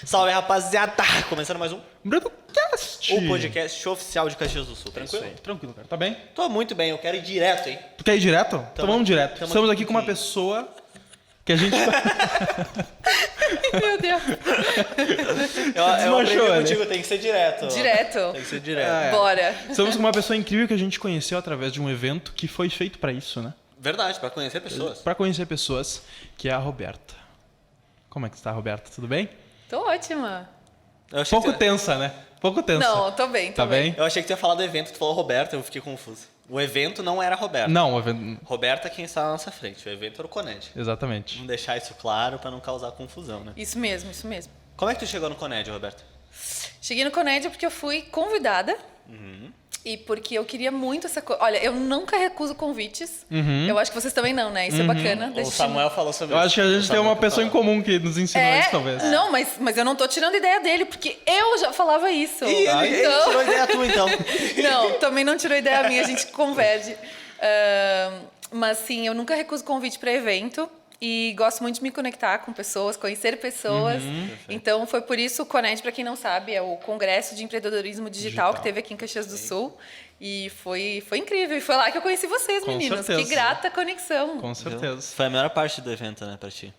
Salve, rapaziada! Começando mais um BrunoCast! o podcast oficial de Caxias do Sul. Tranquilo? Isso aí, tranquilo, cara. Tá bem? Tô muito bem, eu quero ir direto, hein? Tu quer ir direto? Então vamos direto. Estamos aqui com uma aqui. pessoa que a gente... Meu Deus. Eu aprendi Desmanchou, contigo, tem que ser direto. Direto. Tem que ser direto. É. Bora. Estamos com uma pessoa incrível que a gente conheceu através de um evento que foi feito pra isso, né? Verdade, pra conhecer pessoas. Pra conhecer pessoas, que é a Roberta. Como é que está, Roberta? Tudo bem? Tô ótima. Eu achei, Pouco que, tensa, né? Pouco tensa. Não, tô bem, Tá bem? eu achei que tu ia falar do evento, tu falou Roberta, eu fiquei confuso. O evento não era Roberta. Não, o evento... Roberta é quem está na nossa frente, o evento era o Coned. Exatamente. Vamos deixar isso claro pra não causar confusão, né? Isso mesmo, isso mesmo. Como é que tu chegou no Coned, Roberta? Cheguei no Conédia porque eu fui convidada. E porque eu queria muito essa coisa. Olha, eu nunca recuso convites. Eu acho que vocês também não, né? Isso é bacana. O Samuel falou sobre Eu isso. acho que a gente tem uma pessoa em comum que nos ensinou isso, talvez. Não, mas eu não tô tirando ideia dele, porque eu já falava isso. Ih, ele Então- tirou ideia tua, então. Não, também não tirou ideia minha, a gente converge. Mas sim, eu nunca recuso convite para evento e gosto muito de me conectar com pessoas, conhecer pessoas. Então foi por isso o Coned, para quem não sabe, é o Congresso de Empreendedorismo Digital que teve aqui em Caxias do Sul. E foi incrível. E foi lá que eu conheci vocês, Com meninos. certeza. Que grata conexão. Com certeza. Foi a melhor parte do evento, né, pra ti.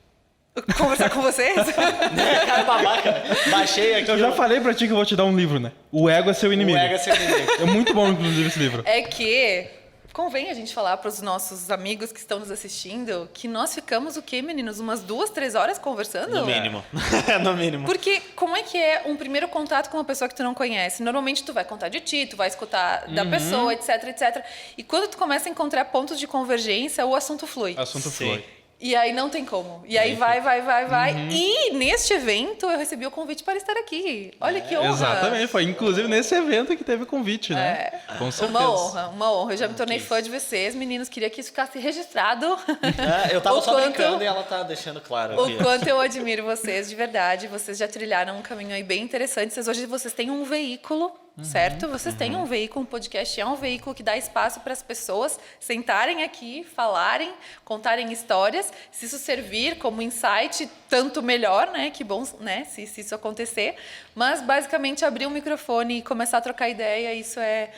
Conversar com vocês? Cara babaca, né? Baixei aqui. Eu já falei pra ti que eu vou te dar um livro, né? O Ego é seu inimigo. O Ego é seu inimigo. É muito bom, inclusive, esse livro. É que convém a gente falar para os nossos amigos que estão nos assistindo que nós ficamos o quê, meninos? Umas 2, 3 horas conversando? No mínimo. No mínimo. Porque como é que é um primeiro contato com uma pessoa que tu não conhece? Normalmente tu vai contar de ti, tu vai escutar da pessoa, etc, etc. E quando tu começa a encontrar pontos de convergência, o assunto flui. Assunto Sim. flui. E aí não tem como. E aí vai. E neste evento eu recebi o convite para estar aqui. Olha que honra. Exatamente, foi inclusive nesse evento que teve convite, né? Com certeza. Uma honra. Eu já me tornei fã de vocês, meninos. Queria que isso ficasse registrado. Eu tava O só quanto- brincando e ela tá deixando claro aqui. O quanto eu admiro vocês, de verdade. Vocês já trilharam um caminho aí bem interessante. Hoje vocês têm um veículo, certo? Vocês têm um veículo, um podcast é um veículo que dá espaço para as pessoas sentarem aqui, falarem, contarem histórias. Se isso servir como insight, tanto melhor, né? Que bom, né? Se isso acontecer. Mas, basicamente, abrir um microfone e começar a trocar ideia, isso é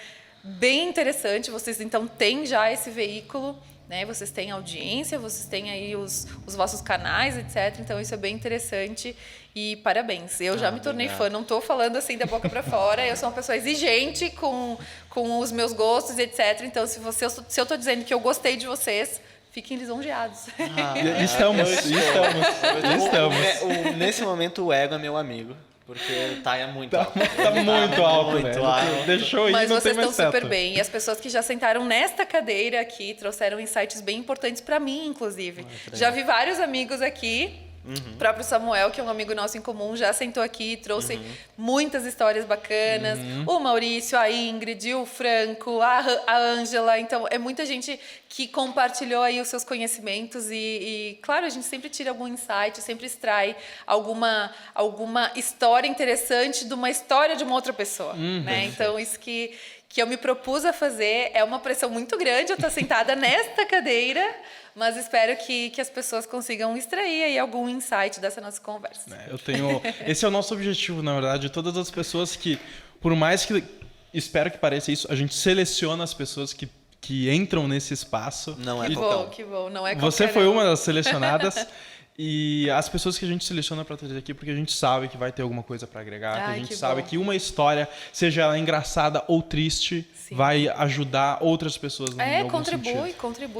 bem interessante. Vocês, então, têm já esse veículo, né? Vocês têm audiência, vocês têm aí os vossos canais, etc. Então, isso é bem interessante e parabéns. Eu já me tornei fã, não estou falando assim da boca para fora. Eu sou uma pessoa exigente com os meus gostos, etc. Então, se eu estou dizendo que eu gostei de vocês, fiquem lisonjeados. Estamos. Nesse momento, o Ego é meu amigo. Porque tá muito alto. Tá muito alto, né? Muito alto. Deixou aí, Mas não tem vocês mais estão super teto. bem. E as pessoas que já sentaram nesta cadeira aqui trouxeram insights bem importantes para mim, inclusive. Já vi vários amigos aqui. O próprio Samuel, que é um amigo nosso em comum, já sentou aqui e trouxe muitas histórias bacanas. O Maurício, a Ingrid, o Franco, a Ângela. Então, é muita gente que compartilhou aí os seus conhecimentos e, claro, a gente sempre tira algum insight, sempre extrai alguma história interessante de uma história de uma outra pessoa, né? Então, isso que eu me propus a fazer é uma pressão muito grande eu estar sentada nesta cadeira, mas espero que as pessoas consigam extrair aí algum insight dessa nossa conversa. Esse é o nosso objetivo, na verdade. Todas as pessoas que, por mais que espero que pareça isso, a gente seleciona as pessoas que entram nesse espaço. Não é Que qualquer bom, um. que bom. Não é Você qualquer foi um. uma das selecionadas. E as pessoas que a gente seleciona para trazer aqui, porque a gente sabe que vai ter alguma coisa para agregar, que a Ai, gente que sabe bom. que uma história, seja ela engraçada ou triste, Sim. vai ajudar outras pessoas em algum contribui,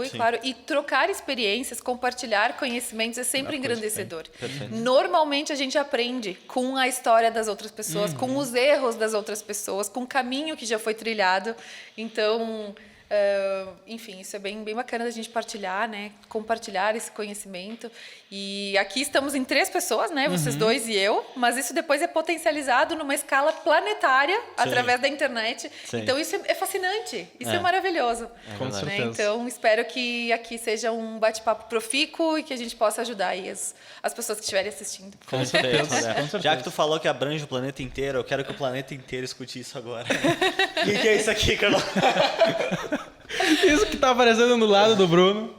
sentido. claro. E trocar experiências, compartilhar conhecimentos é sempre engrandecedor. Perfeito. Normalmente a gente aprende com a história das outras pessoas, com os erros das outras pessoas, com o caminho que já foi trilhado. Então, enfim, isso é bem bacana da gente partilhar, né? Compartilhar esse conhecimento. E aqui estamos em 3 pessoas, né? Vocês dois e eu, mas isso depois é potencializado numa escala planetária através da internet. Sim. Então isso é fascinante, isso é maravilhoso. Com verdade. Né? certeza. Então espero que aqui seja um bate-papo profícuo e que a gente possa ajudar aí as pessoas que estiverem assistindo. Com certeza. com certeza. Já que tu falou que abrange o planeta inteiro, eu quero que o planeta inteiro escute isso agora. O que é isso aqui, Carol? Isso que tá aparecendo no lado do Bruno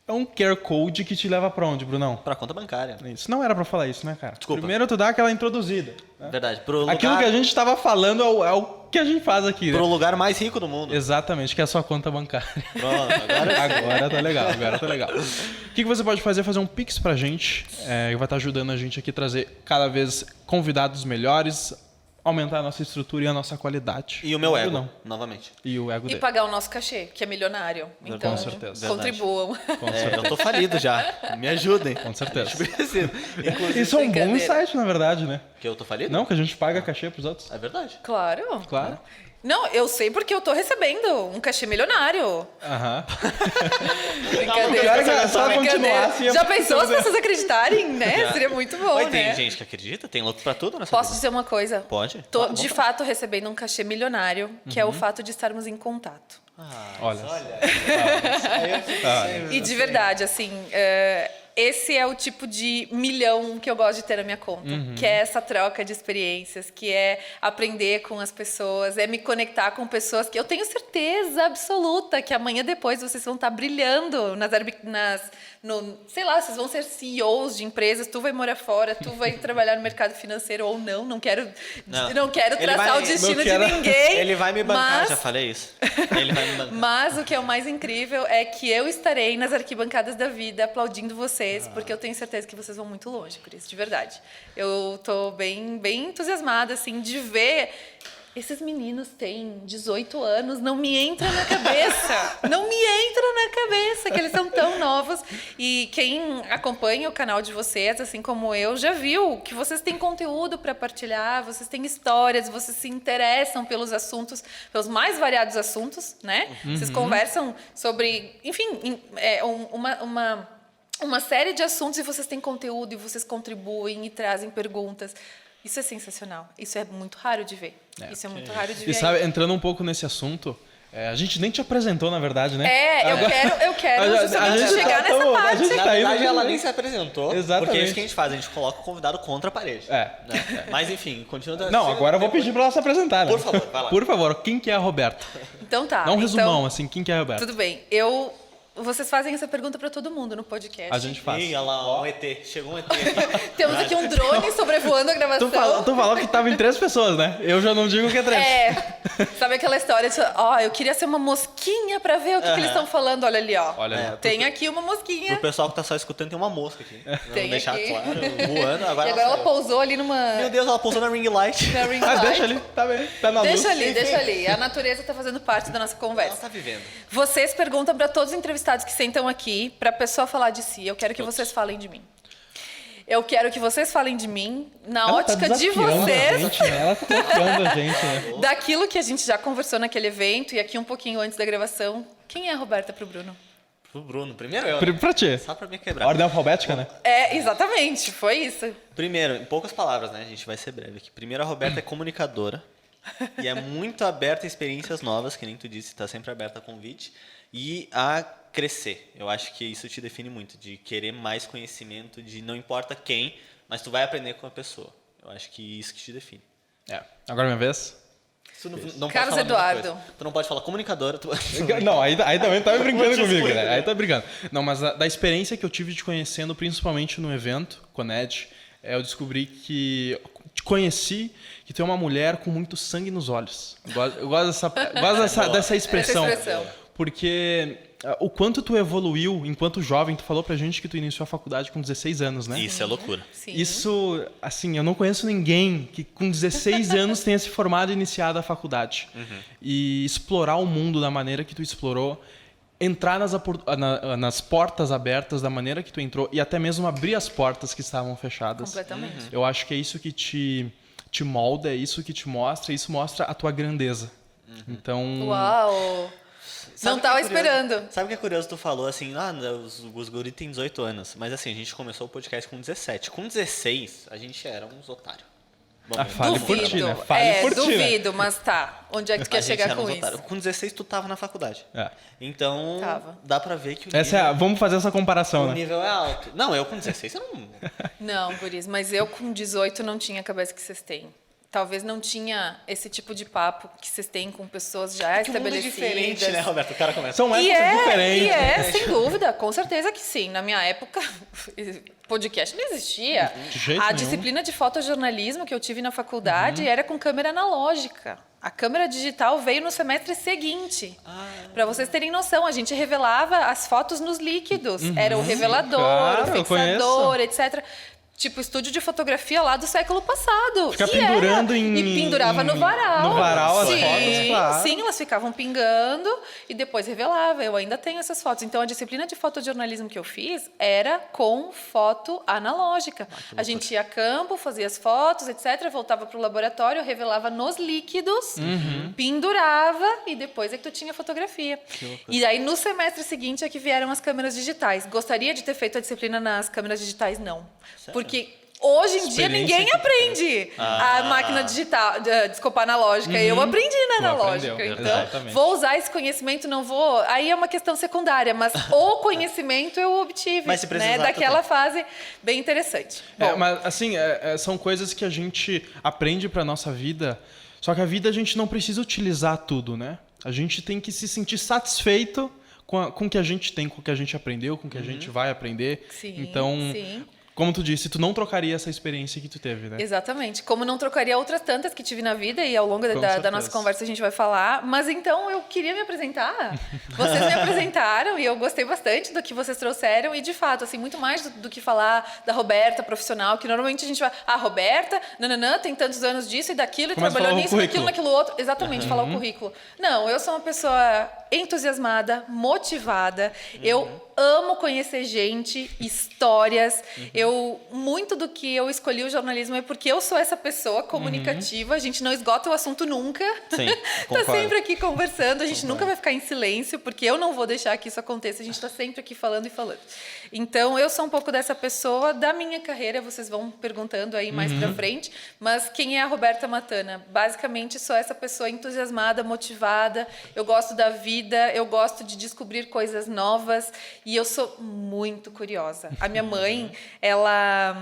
é um QR Code que te leva pra onde, Brunão? Pra conta bancária. Isso não era pra falar isso, né, cara? Desculpa. Primeiro tu dá aquela introduzida. Né? Verdade. Pro lugar, Aquilo que a gente tava falando é o que a gente faz aqui, né? pro lugar mais rico do mundo. Exatamente, que é a sua conta bancária. Pronto, agora Agora tá legal, agora tá legal. O que você pode fazer? Fazer um Pix pra gente, que vai estar ajudando a gente aqui a trazer cada vez convidados melhores, aumentar a nossa estrutura e a nossa qualidade. E o meu ego, Não. novamente. E o ego E dele. pagar o nosso cachê, que é milionário. Então, Com certeza. contribuam. Com certeza. Eu tô falido já. Me ajudem. Com certeza. Preciso. Inclusive, Isso é um bom Brincadeira. insight, na verdade, né? que eu tô falido? Não, que a gente paga cachê pros outros. É verdade. Claro. Claro. Não, eu sei porque eu tô recebendo um cachê milionário. Aham. Brincadeira. pior é que se ela Brincadeira. continuasse, ia Já pensou as fazer- pessoas acreditarem, né? Já. Seria muito bom, Oi, né? tem gente que acredita? Tem louco pra tudo nessa Posso vida. dizer uma coisa? Pode? Tô, Claro, de vamos fato, recebendo um cachê milionário, que é o fato de estarmos em contato. Olha. E de verdade, assim, esse é o tipo de milhão que eu gosto de ter na minha conta. Que é essa troca de experiências, que é aprender com as pessoas, é me conectar com pessoas que eu tenho certeza absoluta que amanhã depois vocês vão estar brilhando sei lá, vocês vão ser CEOs de empresas, tu vai morar fora, tu vai trabalhar no mercado financeiro ou não quero Ele traçar vai- o destino não quero- de ninguém. Ele vai me bancar, mas- já falei isso. Ele vai me bancar. Mas o que é o mais incrível é que eu estarei nas arquibancadas da vida aplaudindo vocês, porque eu tenho certeza que vocês vão muito longe por isso, de verdade. Eu tô bem, bem entusiasmada, assim, de ver. Esses meninos têm 18 anos, não me entra na cabeça. Não me entra na cabeça que eles são tão novos. E quem acompanha o canal de vocês, assim como eu, já viu que vocês têm conteúdo para partilhar, vocês têm histórias, vocês se interessam pelos assuntos, pelos mais variados assuntos, né? Vocês conversam sobre, enfim, uma série de assuntos e vocês têm conteúdo e vocês contribuem e trazem perguntas. Isso é sensacional. Isso é muito raro de ver. Isso é muito raro de ver. E sabe, entrando um pouco nesse assunto, a gente nem te apresentou, na verdade, né? Eu quero justamente chegar nessa parte. A gente Na tá aí, verdade, né? ela nem se apresentou. Exatamente. Porque é isso que a gente faz, a gente coloca o convidado contra a parede. É. Né? Mas enfim, continua. Não, agora eu vou pedir pra ela se apresentar, né? Por favor, vai lá. Por favor, quem que é a Roberta? Então tá. Dá um resumão, então, assim, quem que é a Roberta? tudo bem. Vocês fazem essa pergunta para todo mundo no podcast. A gente faz. Ih, olha lá, um ET. Chegou um ET aqui. Temos aqui um drone sobrevoando a gravação. Tu falou que tava em 3 pessoas, né? Eu já não digo que é 3. Sabe aquela história de, eu queria ser uma mosquinha para ver o que eles estão falando. Olha ali, ó. Olha ali. Tem aqui uma mosquinha. Pro pessoal que tá só escutando, tem uma mosca aqui. Tem Vamos deixar aqui. claro, voando. Agora E agora ela saiu. pousou ali numa... Meu Deus, ela pousou na ring light. na ring Ah, light. deixa ali, tá bem, tá na luz. Deixa ali. A natureza tá fazendo parte da nossa Ela conversa. tá vivendo. Vocês perguntam para todos os entrevistados que sentam aqui, para a pessoa falar de si. Eu quero que vocês falem de mim. Eu quero que vocês falem de mim na Ela ótica tá de desafiando a vocês, gente, né? Ela tá desafiando a gente, né? daquilo que a gente já conversou naquele evento e aqui um pouquinho antes da gravação. Quem é a Roberta pro Bruno? Pro Bruno, primeiro eu. Pra ti. Só pra me quebrar. Ordem alfabética, né? Exatamente, foi isso. Primeiro, em poucas palavras, né? A gente vai ser breve aqui. Primeiro, a Roberta é comunicadora. E é muito aberta a experiências novas, que nem tu disse, tá sempre aberta a convite. E a crescer. Eu acho que isso te define muito, de querer mais conhecimento, de não importa quem, mas tu vai aprender com a pessoa. Eu acho que isso que te define. Agora é minha vez? Tu não pode Carlos falar a mesma Eduardo. coisa. Tu não pode falar comunicadora. Não, aí também tá me brincando Vou te comigo, explicar. né? Aí tá brincando. Não, mas da experiência que eu tive te conhecendo, principalmente no evento, Coned, eu descobri que te conheci que tu é uma mulher com muito sangue nos olhos. Eu gosto dessa expressão. Essa expressão. Porque o quanto tu evoluiu enquanto jovem, tu falou pra gente que tu iniciou a faculdade com 16 anos, né? Isso é loucura. Sim. Isso, assim, eu não conheço ninguém que com 16 anos tenha se formado e iniciado a faculdade. E explorar o mundo da maneira que tu explorou, entrar nas portas abertas da maneira que tu entrou e até mesmo abrir as portas que estavam fechadas. Completamente. Eu acho que é isso que te molda, é isso que te mostra, isso mostra a tua grandeza. Então, Uau! Não tava esperando. Sabe o que é curioso? Tu falou assim, os guri têm 18 anos. Mas assim, a gente começou o podcast com 17. Com 16, a gente era uns otários. fale por ti, Duvido. né? Fale por ti, né? Duvido, mas tá. Onde é que tu quer chegar com isso? Com 16, tu tava na faculdade. É. Então, Tava. dá pra ver que o nível, Vamos fazer essa comparação, o né? nível é alto. Não, eu com 16, eu não... Não, guris, mas eu com 18 não tinha a cabeça que vocês têm. talvez não tinha esse tipo de papo que vocês têm com pessoas já Que o mundo é estabelecidas. diferente, né, Roberto? O cara começa. São épocas diferentes. Sem dúvida, com certeza que sim. Na minha época, podcast não existia. De jeito A nenhum. disciplina de fotojornalismo que eu tive na faculdade era com câmera analógica. A câmera digital veio no semestre seguinte. Para vocês terem noção, a gente revelava as fotos nos líquidos. Era o revelador, claro, o eu fixador, etc. Tipo, estúdio de fotografia lá do século passado. Fica E pendurando E pendurava no varal. No varal as Sim, fotos, claro. sim, elas ficavam pingando e depois revelava. Eu ainda tenho essas fotos. Então, a disciplina de fotojornalismo que eu fiz era com foto analógica. A gente ia a campo, fazia as fotos, etc. Voltava para o laboratório, revelava nos líquidos, pendurava e depois é que tu tinha fotografia. E aí, no semestre seguinte, é que vieram as câmeras digitais. Gostaria de ter feito a disciplina nas câmeras digitais? Não. Porque hoje em dia Experiência ninguém que aprende a máquina digital, desculpa, analógica. Eu aprendi na analógica. aprendeu, Então, exatamente. vou usar esse conhecimento, não vou. Aí é uma questão secundária, mas o conhecimento eu obtive, Mas se precisar, tu daquela tem. fase bem interessante. Bom, Mas assim, são coisas que a gente aprende pra nossa vida, só que a vida a gente não precisa utilizar tudo, né? A gente tem que se sentir satisfeito com o que a gente tem, com o que a gente aprendeu, com o que a gente vai aprender. Sim, Então, sim. como tu disse, tu não trocaria essa experiência que tu teve, né? Exatamente. Como não trocaria outras tantas que tive na vida e ao longo da certeza. nossa conversa a gente vai falar. Mas então eu queria me apresentar. Vocês me apresentaram e eu gostei bastante do que vocês trouxeram. E de fato, assim, muito mais do que falar da Roberta profissional, que normalmente a gente vai, Roberta, nananã, tem tantos anos disso e daquilo, e Começa a trabalhou falar o nisso, currículo. naquilo outro. Exatamente, falar o currículo. Não, eu sou uma pessoa entusiasmada, motivada. Eu amo conhecer gente, histórias. Muito do que eu escolhi o jornalismo é porque eu sou essa pessoa comunicativa. A gente não esgota o assunto nunca. Sim, Tá concordo. sempre aqui conversando. A gente nunca vai ficar em silêncio, porque eu não vou deixar que isso aconteça. A gente tá sempre aqui falando e falando. Então, eu sou um pouco dessa pessoa da minha carreira. Vocês vão perguntando aí mais pra frente. Mas quem é a Roberta Matana? Basicamente, sou essa pessoa entusiasmada, motivada. Eu gosto da vida, eu gosto de descobrir coisas novas. E eu sou muito curiosa. A minha mãe, ela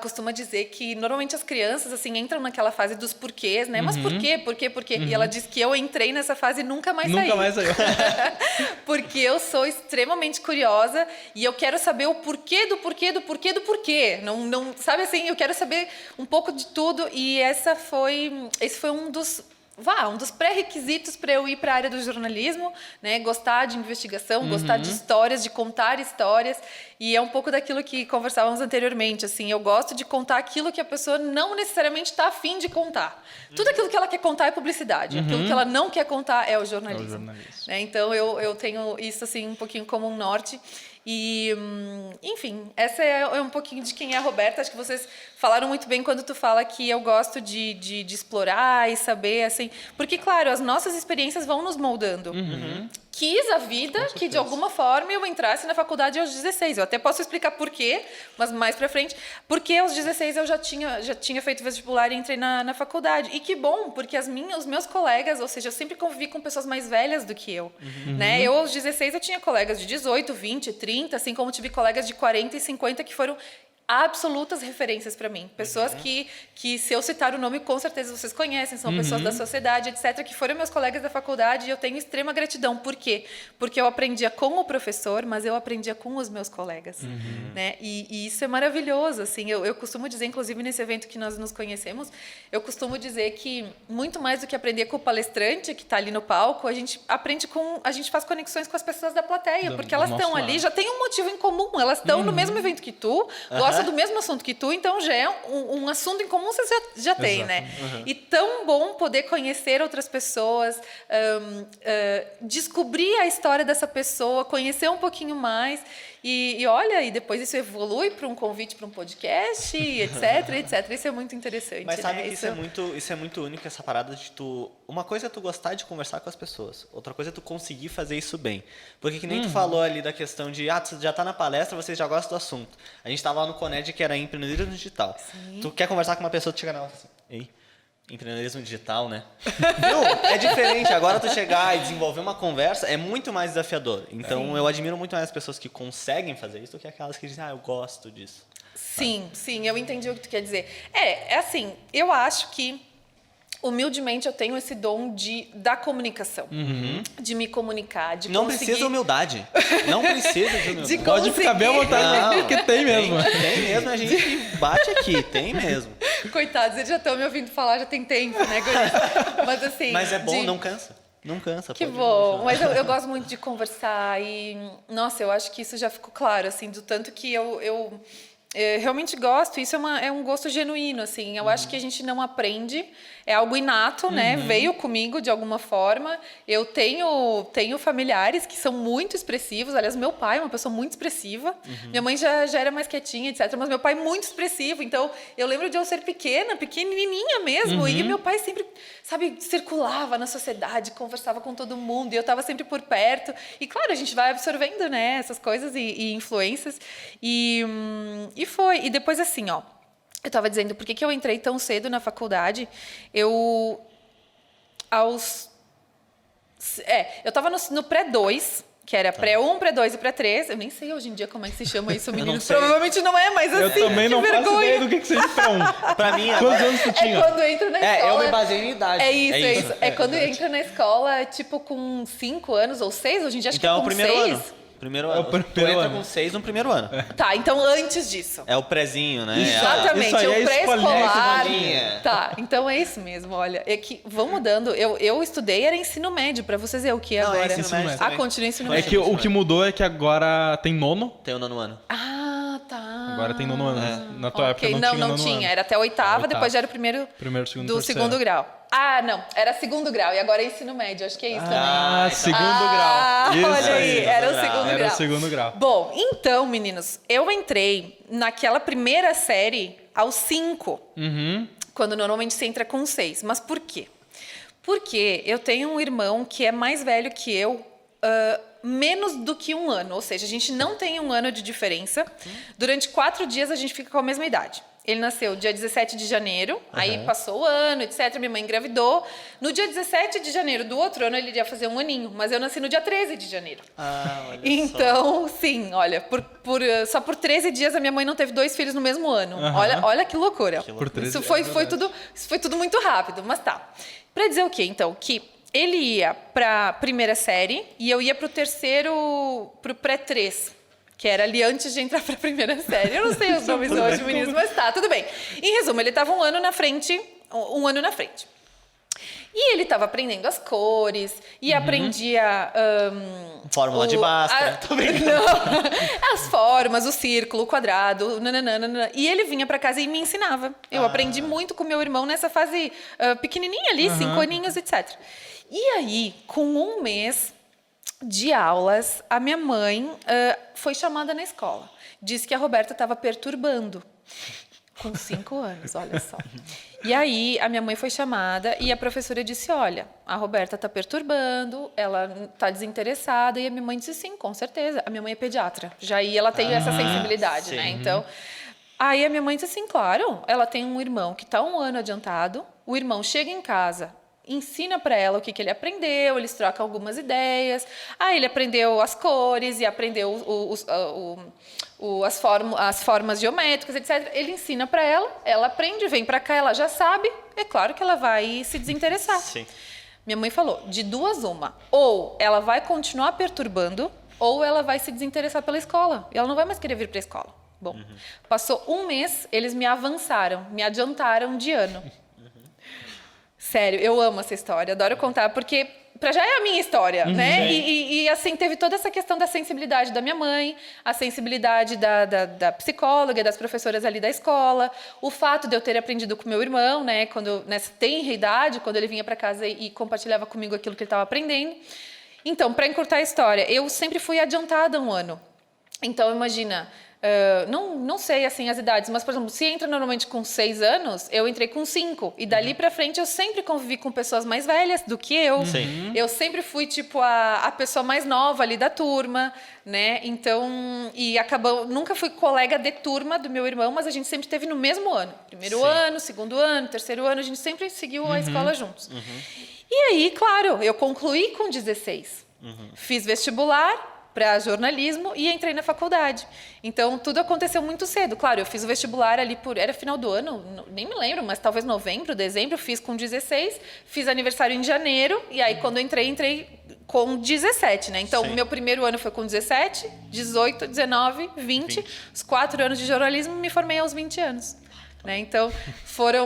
costuma dizer que normalmente as crianças assim entram naquela fase dos porquês, né? Mas por quê? Por quê? Por quê? E ela diz que eu entrei nessa fase e nunca mais saí. Nunca mais saiu. Porque eu sou extremamente curiosa e eu quero saber o porquê do porquê do porquê do porquê. Não, sabe assim, eu quero saber um pouco de tudo e esse foi um dos pré-requisitos para eu ir para a área do jornalismo, né? Gostar de investigação, gostar de histórias, de contar histórias. E é um pouco daquilo que conversávamos anteriormente. Assim, eu gosto de contar aquilo que a pessoa não necessariamente está afim de contar. Tudo aquilo que ela quer contar é publicidade. Aquilo que ela não quer contar é o jornalismo. Né? Então, eu tenho isso assim, um pouquinho como um norte. E, enfim, essa é um pouquinho de quem é a Roberta. Acho que vocês falaram muito bem quando tu fala que eu gosto de explorar e saber, assim... Porque, claro, as nossas experiências vão nos moldando. Quis a vida que, de alguma forma, eu entrasse na faculdade aos 16. Eu até posso explicar por quê, mas mais pra frente. Porque aos 16 eu já tinha feito vestibular e entrei na faculdade. E que bom, porque os meus colegas, ou seja, eu sempre convivi com pessoas mais velhas do que eu. Né? Eu, aos 16, eu tinha colegas de 18, 20, 30, assim como tive colegas de 40 e 50 que foram absolutas referências para mim. Pessoas que, se eu citar o nome, com certeza vocês conhecem, são pessoas da sociedade, etc., que foram meus colegas da faculdade e eu tenho extrema gratidão. Por quê? Porque eu aprendia com o professor, mas eu aprendia com os meus colegas. Né? E isso é maravilhoso. Assim, eu costumo dizer, inclusive nesse evento que nós nos conhecemos, eu costumo dizer que muito mais do que aprender com o palestrante que está ali no palco, a gente faz conexões com as pessoas da plateia, porque elas estão ali, já tem um motivo em comum, elas estão no mesmo evento que tu, gostam do mesmo assunto que tu, então já é um assunto em comum, você já tem, né? E tão bom poder conhecer outras pessoas, descobrir a história dessa pessoa, conhecer um pouquinho mais e olha, e depois isso evolui para um convite para um podcast, etc, etc. Isso é muito interessante. Mas sabe né? que isso é muito único, essa parada de tu... Uma coisa é tu gostar de conversar com as pessoas, outra coisa é tu conseguir fazer isso bem. Porque que nem tu falou ali da questão de, tu já tá na palestra, você já gosta do assunto. A gente tava lá no Coned, que era empreendedorismo digital. Sim. Tu quer conversar com uma pessoa, tu chega nela e fala assim, ei, empreendedorismo digital, né? Não, é diferente. Agora tu chegar e desenvolver uma conversa é muito mais desafiador. Então, eu admiro muito mais as pessoas que conseguem fazer isso do que aquelas que dizem, eu gosto disso. Sim, eu entendi o que tu quer dizer. É assim, eu acho que humildemente eu tenho esse dom da comunicação, de me comunicar, de Não conseguir... precisa de humildade. Não precisa de humildade. De Pode ficar bem à vontade, porque tem mesmo. Tem mesmo, a gente bate aqui, tem mesmo. Coitados, eles já estão me ouvindo falar, já tem tempo, né, guris? Mas assim... Mas é bom, não cansa. Não cansa. Que pode bom, continuar. mas eu gosto muito de conversar e, nossa, eu acho que isso já ficou claro, assim, do tanto que eu realmente gosto, isso é um gosto genuíno, assim, eu acho que a gente não aprende, é algo inato, né, veio comigo de alguma forma, eu tenho familiares que são muito expressivos, aliás, meu pai é uma pessoa muito expressiva, minha mãe já era mais quietinha, etc, mas meu pai é muito expressivo, então eu lembro de eu ser pequenininha mesmo, e meu pai sempre, sabe, circulava na sociedade, conversava com todo mundo, e eu estava sempre por perto, e claro, a gente vai absorvendo, né, essas coisas e influências, e foi, e depois assim, ó, eu estava dizendo, por que eu entrei tão cedo na faculdade? Eu estava no pré-2, que era pré-1, pré-2 e pré-3. Eu nem sei hoje em dia como é que se chama isso, meninos. Provavelmente não é, mas assim, Eu também não faço ideia do que seja pra um. Pra mim, Quantos anos tu tinha? É quando entra na escola... eu me baseio em idade. É isso. É quando entra na escola, tipo, com 5 anos ou 6, hoje em dia acho Então é que o com primeiro 6. ano. Primeiro ano. primeiro Tu entra ano. com 6 no primeiro ano. Tá, então antes disso. É o prezinho, né? Exatamente, Isso aí é o pré-escolar. escolinha. Tá, então é isso mesmo, olha. É que vão mudando. Eu estudei, era ensino médio, pra vocês verem o que é Não, é agora. ensino médio Ah, também. continua ensino É médio. que o que mudou é que agora tem nono. Tem o nono ano. Ah, tá. Agora tem nono ano. Na tua Ok, época não não tinha nono tinha. ano. Era até oitava, Oitava. depois já era o primeiro segundo, do terceiro. segundo grau. Ah, não. Era segundo grau e agora é ensino médio. Acho que é isso também. Ah, segundo Ah, grau. Isso olha aí, era o segundo Era grau. o segundo grau. Bom, então, meninos, eu entrei naquela primeira série aos 5, quando normalmente você entra com 6. Mas por quê? Porque eu tenho um irmão que é mais velho que eu, menos do que um ano. Ou seja, a gente não tem um ano de diferença. Durante 4 dias a gente fica com a mesma idade. Ele nasceu dia 17 de janeiro, aí passou o ano, etc. Minha mãe engravidou. No dia 17 de janeiro do outro ano, ele iria fazer um aninho. Mas eu nasci no dia 13 de janeiro. Ah, olha Então, sim, olha, só por 13 dias a minha mãe não teve 2 filhos no mesmo ano. Olha que loucura. Por 13 Isso foi tudo muito rápido, mas tá. Pra dizer o quê, então? Que ele ia pra primeira série e eu ia pro pré-3. Que era ali antes de entrar para a primeira série. Eu não sei os nomes hoje, meninos, mas tá, tudo bem. Em resumo, ele estava um ano na frente. E ele estava aprendendo as cores, e aprendia... Fórmula de Bhaskara. Tô brincando. Não, as formas, o círculo, o quadrado, nananana. E ele vinha para casa e me ensinava. Eu aprendi muito com meu irmão nessa fase pequenininha ali, 5 aninhos, etc. E aí, com 1 mês... de aulas, a minha mãe foi chamada na escola. Disse que a Roberta estava perturbando. Com 5 anos, olha só. E aí, a minha mãe foi chamada e a professora disse, olha, a Roberta está perturbando, ela está desinteressada. E a minha mãe disse, sim, com certeza. A minha mãe é pediatra. Já aí ela tem essa sensibilidade, sim. né? Então, aí a minha mãe disse assim, claro, ela tem um irmão que está 1 ano adiantado. O irmão chega em casa... ensina para ela o que ele aprendeu, eles trocam algumas ideias. Ele aprendeu as cores e aprendeu as formas geométricas, etc. Ele ensina para ela aprende, vem para cá, ela já sabe. É claro que ela vai se desinteressar. Sim. Minha mãe falou, de 2 uma. Ou ela vai continuar perturbando, ou ela vai se desinteressar pela escola. E ela não vai mais querer vir para a escola. Bom, passou 1 mês, eles me avançaram, me adiantaram de ano. Sério, eu amo essa história, adoro contar, porque já é a minha história, né? E assim, teve toda essa questão da sensibilidade da minha mãe, a sensibilidade da psicóloga, das professoras ali da escola, o fato de eu ter aprendido com meu irmão, né? Quando nessa tenra idade, quando ele vinha para casa e compartilhava comigo aquilo que ele estava aprendendo. Então, para encurtar a história, eu sempre fui adiantada 1 ano. Então, imagina... não sei assim as idades, mas por exemplo, se entra normalmente com 6 anos, eu entrei com 5 e dali pra frente eu sempre convivi com pessoas mais velhas do que eu. Eu sempre fui tipo a pessoa mais nova ali da turma, né? Então, nunca fui colega de turma do meu irmão, mas a gente sempre esteve no mesmo ano. Primeiro ano, segundo ano, terceiro ano, a gente sempre seguiu a escola juntos. E aí, claro, eu concluí com 16. Fiz vestibular para jornalismo e entrei na faculdade. Então, tudo aconteceu muito cedo. Claro, eu fiz o vestibular ali era final do ano, nem me lembro, mas talvez novembro, dezembro, fiz com 16, fiz aniversário em janeiro, e aí quando eu entrei com 17, né? Então, meu primeiro ano foi com 17, 18, 19, 20. Os 4 anos de jornalismo, me formei aos 20 anos. Né? Então,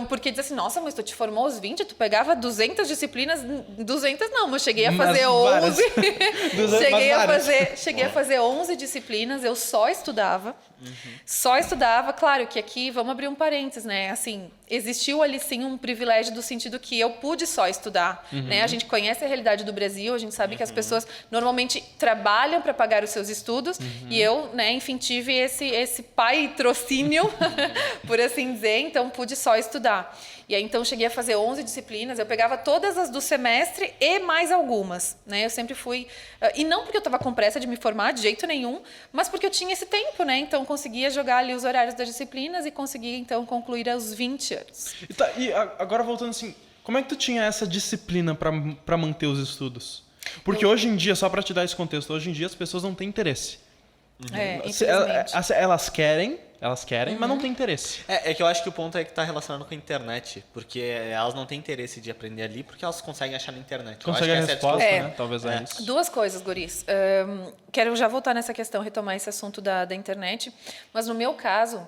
porque diz assim, nossa, mas tu te formou aos 20, tu pegava 200 disciplinas, 200 não, mas cheguei a fazer 11. Cheguei a fazer 11 disciplinas, eu só estudava. Só estudava, claro que aqui, vamos abrir um parênteses, né? Assim, existiu ali sim um privilégio do sentido que eu pude só estudar, né? A gente conhece a realidade do Brasil, a gente sabe que as pessoas normalmente trabalham para pagar os seus estudos e eu, né, enfim, tive esse patrocínio, por assim dizer, então pude só estudar. E aí, então, cheguei a fazer 11 disciplinas, eu pegava todas as do semestre e mais algumas, né? Eu sempre fui... E não porque eu estava com pressa de me formar, de jeito nenhum, mas porque eu tinha esse tempo, né? Então, conseguia jogar ali os horários das disciplinas e conseguia, então, concluir aos 20 anos. E agora, voltando assim, como é que tu tinha essa disciplina para manter os estudos? Porque hoje em dia, só para te dar esse contexto, hoje em dia as pessoas não têm interesse. Infelizmente. Elas querem, mas não têm interesse. É que eu acho que o ponto é que está relacionado com a internet, porque elas não têm interesse de aprender ali, porque elas conseguem achar na internet. Conseguem a resposta, né? Talvez é isso. 2 coisas, guris. Quero já voltar nessa questão, retomar esse assunto da internet, mas no meu caso...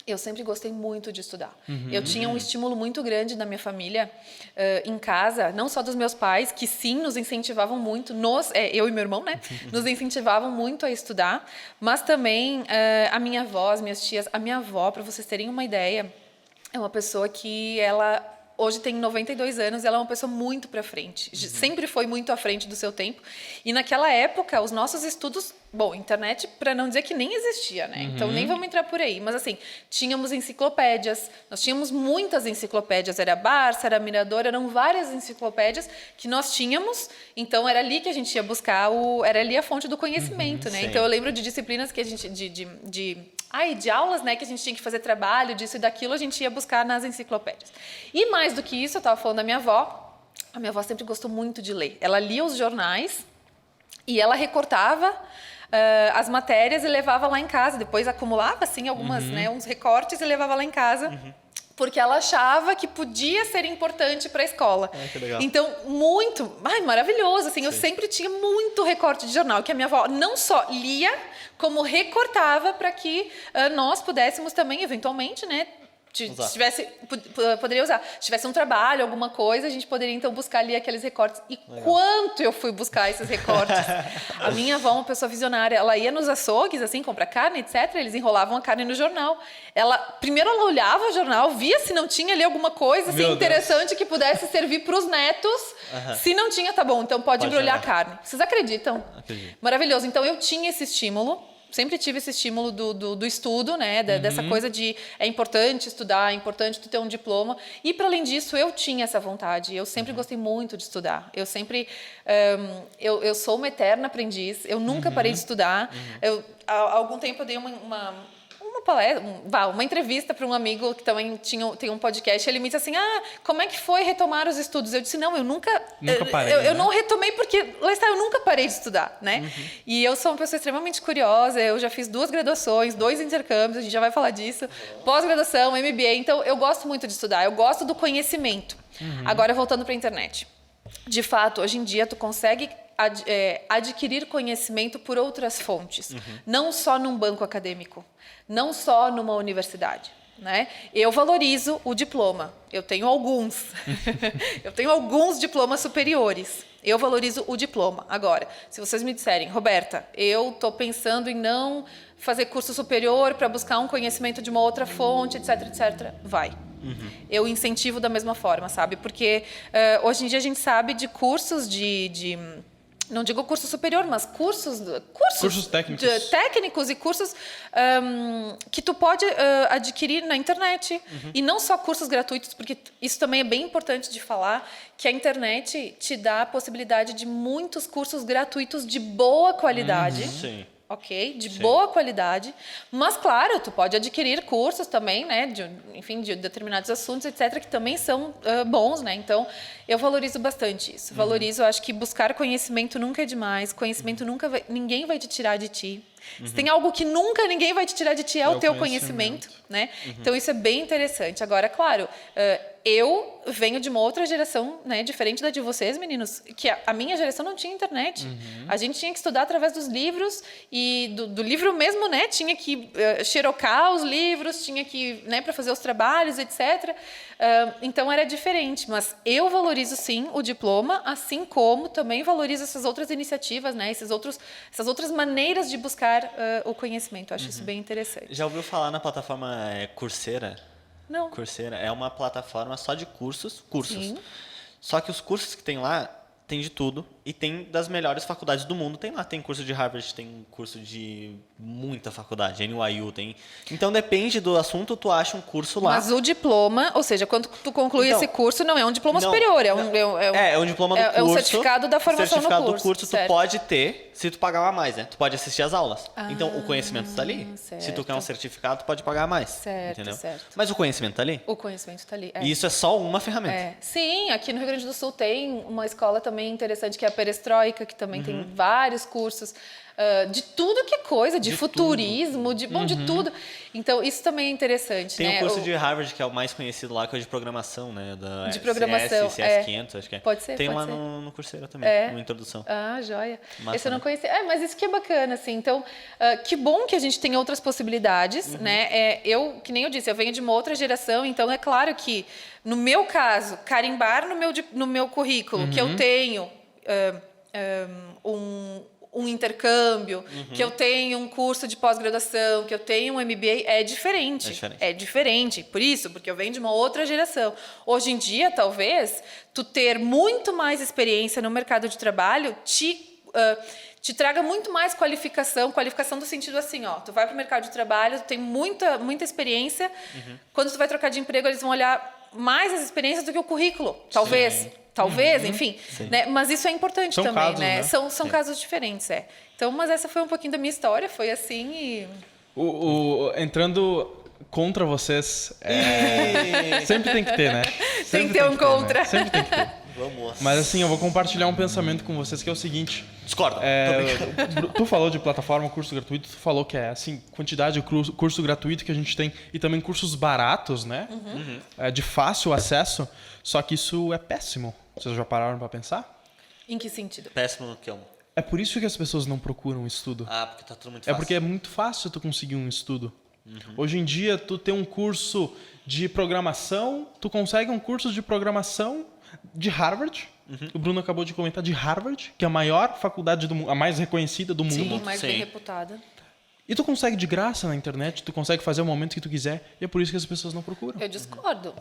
Eu sempre gostei muito de estudar. Eu tinha um estímulo muito grande da minha família em casa, não só dos meus pais, que sim nos incentivavam muito, eu e meu irmão, né? Nos incentivavam muito a estudar, mas também a minha avó, as minhas tias, a minha avó, para vocês terem uma ideia, é uma pessoa que ela... Hoje tem 92 anos, ela é uma pessoa muito para frente. Sempre foi muito à frente do seu tempo. E naquela época, os nossos estudos... Bom, internet, para não dizer que nem existia, né? Então, nem vamos entrar por aí. Mas, assim, tínhamos enciclopédias. Nós tínhamos muitas enciclopédias. Era Barça, era Mirador, eram várias enciclopédias que nós tínhamos. Então, era ali que a gente ia buscar Era ali a fonte do conhecimento, né? Sim. Então, eu lembro de disciplinas que a gente... de aulas, né, que a gente tinha que fazer trabalho, disso e daquilo, a gente ia buscar nas enciclopédias. E mais do que isso, eu estava falando da minha avó. A minha avó sempre gostou muito de ler. Ela lia os jornais e ela recortava as matérias e levava lá em casa. Depois acumulava, assim, algumas, né, uns recortes e levava lá em casa. Porque ela achava que podia ser importante para a escola. Que legal. Então, maravilhoso. Assim, eu sempre tinha muito recorte de jornal, que a minha avó não só lia, como recortava para que nós pudéssemos também, eventualmente, né, poderia usar. Se tivesse um trabalho, alguma coisa, a gente poderia, então, buscar ali aqueles recortes. E quanto eu fui buscar esses recortes? A minha avó é uma pessoa visionária. Ela ia nos açougues, assim, comprar carne, etc. Eles enrolavam a carne no jornal. Primeiro ela olhava o jornal, via se não tinha ali alguma coisa assim, interessante que pudesse servir para os netos. Se não tinha, tá bom, então pode embrulhar a carne. Vocês acreditam? Acredito. Maravilhoso. Então, eu tinha esse estímulo. Sempre tive esse estímulo do estudo, né? Dessa coisa de é importante estudar, é importante tu ter um diploma. E, para além disso, eu tinha essa vontade. Eu sempre gostei muito de estudar. Eu sempre... eu sou uma eterna aprendiz. Eu nunca parei de estudar. Há algum tempo eu dei uma palestra, uma entrevista para um amigo que também tem um podcast. Ele me disse assim, como é que foi retomar os estudos? Eu disse, não, eu nunca parei, eu não retomei porque, lá está, eu nunca parei de estudar, né? E eu sou uma pessoa extremamente curiosa, eu já fiz 2 graduações, 2 intercâmbios, a gente já vai falar disso, pós-graduação, MBA, então eu gosto muito de estudar, eu gosto do conhecimento. Agora, voltando para a internet. De fato, hoje em dia, tu consegue adquirir conhecimento por outras fontes, não só num banco acadêmico, não só numa universidade, né? Eu valorizo o diploma, eu tenho alguns, eu tenho alguns diplomas superiores, eu valorizo o diploma. Agora, se vocês me disserem, Roberta, eu estou pensando em não fazer curso superior para buscar um conhecimento de uma outra fonte, etc, etc, vai. Eu incentivo da mesma forma, sabe? Porque hoje em dia a gente sabe de cursos não digo curso superior, mas cursos técnicos. Técnicos e cursos que tu pode adquirir na internet. E não só cursos gratuitos, porque isso também é bem importante de falar, que a internet te dá a possibilidade de muitos cursos gratuitos de boa qualidade. Sim. ok? De boa qualidade. Mas, claro, tu pode adquirir cursos também, né? De determinados assuntos, etc., que também são bons, né? Então, eu valorizo bastante isso. Valorizo, acho que buscar conhecimento nunca é demais. Conhecimento ninguém vai te tirar de ti. Se tem algo que nunca ninguém vai te tirar de ti, é o teu conhecimento, né? Então, isso é bem interessante. Agora, claro, eu venho de uma outra geração, né, diferente da de vocês, meninos, que a minha geração não tinha internet. A gente tinha que estudar através dos livros e do livro mesmo, né? Tinha que xerocar os livros, tinha que, né, para fazer os trabalhos, etc. Então, era diferente. Mas eu valorizo, sim, o diploma, assim como também valorizo essas outras iniciativas, né? Essas outras maneiras de buscar o conhecimento. Eu acho isso bem interessante. Já ouviu falar na plataforma Coursera? Não. Coursera é uma plataforma só de cursos. Sim. Só que os cursos que tem lá, tem de tudo. E tem das melhores faculdades do mundo. Tem lá, tem curso de Harvard, tem curso de muita faculdade, NYU tem. Então, depende do assunto, tu acha um curso lá. Mas o diploma, ou seja, quando tu conclui Então, esse curso, não é um diploma não, superior, é um diploma do curso. É um certificado da formação certificado no curso. do curso tu certo. pode ter se tu pagar mais, né? Tu pode assistir às aulas. Então, o conhecimento está ali. certo. Se tu quer um certificado, tu pode pagar mais. Certo, entendeu? certo. Mas o conhecimento está ali. O conhecimento está ali. E isso é só uma ferramenta. Sim, aqui no Rio Grande do Sul tem uma escola também interessante que é a Perestroika, que também tem vários cursos de tudo que é coisa, de futurismo, de tudo. Então, isso também é interessante. Tem né? o curso de Harvard, que é o mais conhecido lá, que é o de programação, né? De programação, CS500, acho que é. Pode ser, Tem pode lá ser. no Coursera também, no Introdução. Ah, joia. Massa, Esse eu não né? conhecia. Mas isso que é bacana, assim. Então, que bom que a gente tem outras possibilidades, né? Que nem eu disse, eu venho de uma outra geração, então é claro que, no meu caso, carimbar no meu currículo que eu tenho um intercâmbio, que eu tenho um curso de pós-graduação, que eu tenho um MBA, é diferente. É diferente. Por isso, porque eu venho de uma outra geração. Hoje em dia, talvez, tu ter muito mais experiência no mercado de trabalho te traga muito mais qualificação do sentido assim, ó, tu vai para o mercado de trabalho, tu tem muita experiência, quando tu vai trocar de emprego, eles vão olhar mais as experiências do que o currículo, talvez. Talvez, enfim. Né? Mas isso é importante também, casos, né? né? São casos diferentes, Então, mas essa foi um pouquinho da minha história, foi assim e... Entrando contra vocês, sempre tem que ter, né? Tem que ter um contra. Né? Sempre tem que ter. Vamos. Mas assim, eu vou compartilhar um pensamento com vocês que é o seguinte. Discordo. Tu falou de plataforma, curso gratuito, tu falou que é assim, quantidade de curso gratuito que a gente tem e também cursos baratos, né? De fácil acesso, só que isso é péssimo. Vocês já pararam pra pensar? Em que sentido? Péssimo que é É por isso que as pessoas não procuram estudo. porque tá tudo muito É fácil. porque é muito fácil tu conseguir um estudo. Hoje em dia, tu tem um curso de programação, tu consegue um curso de programação de Harvard. O Bruno acabou de comentar de Harvard, que é a maior faculdade do mundo, a mais reconhecida do mundo. Sim, mais bem Sim. reputada. E tu consegue de graça na internet, tu consegue fazer o momento que tu quiser, e é por isso que as pessoas não procuram. Eu discordo.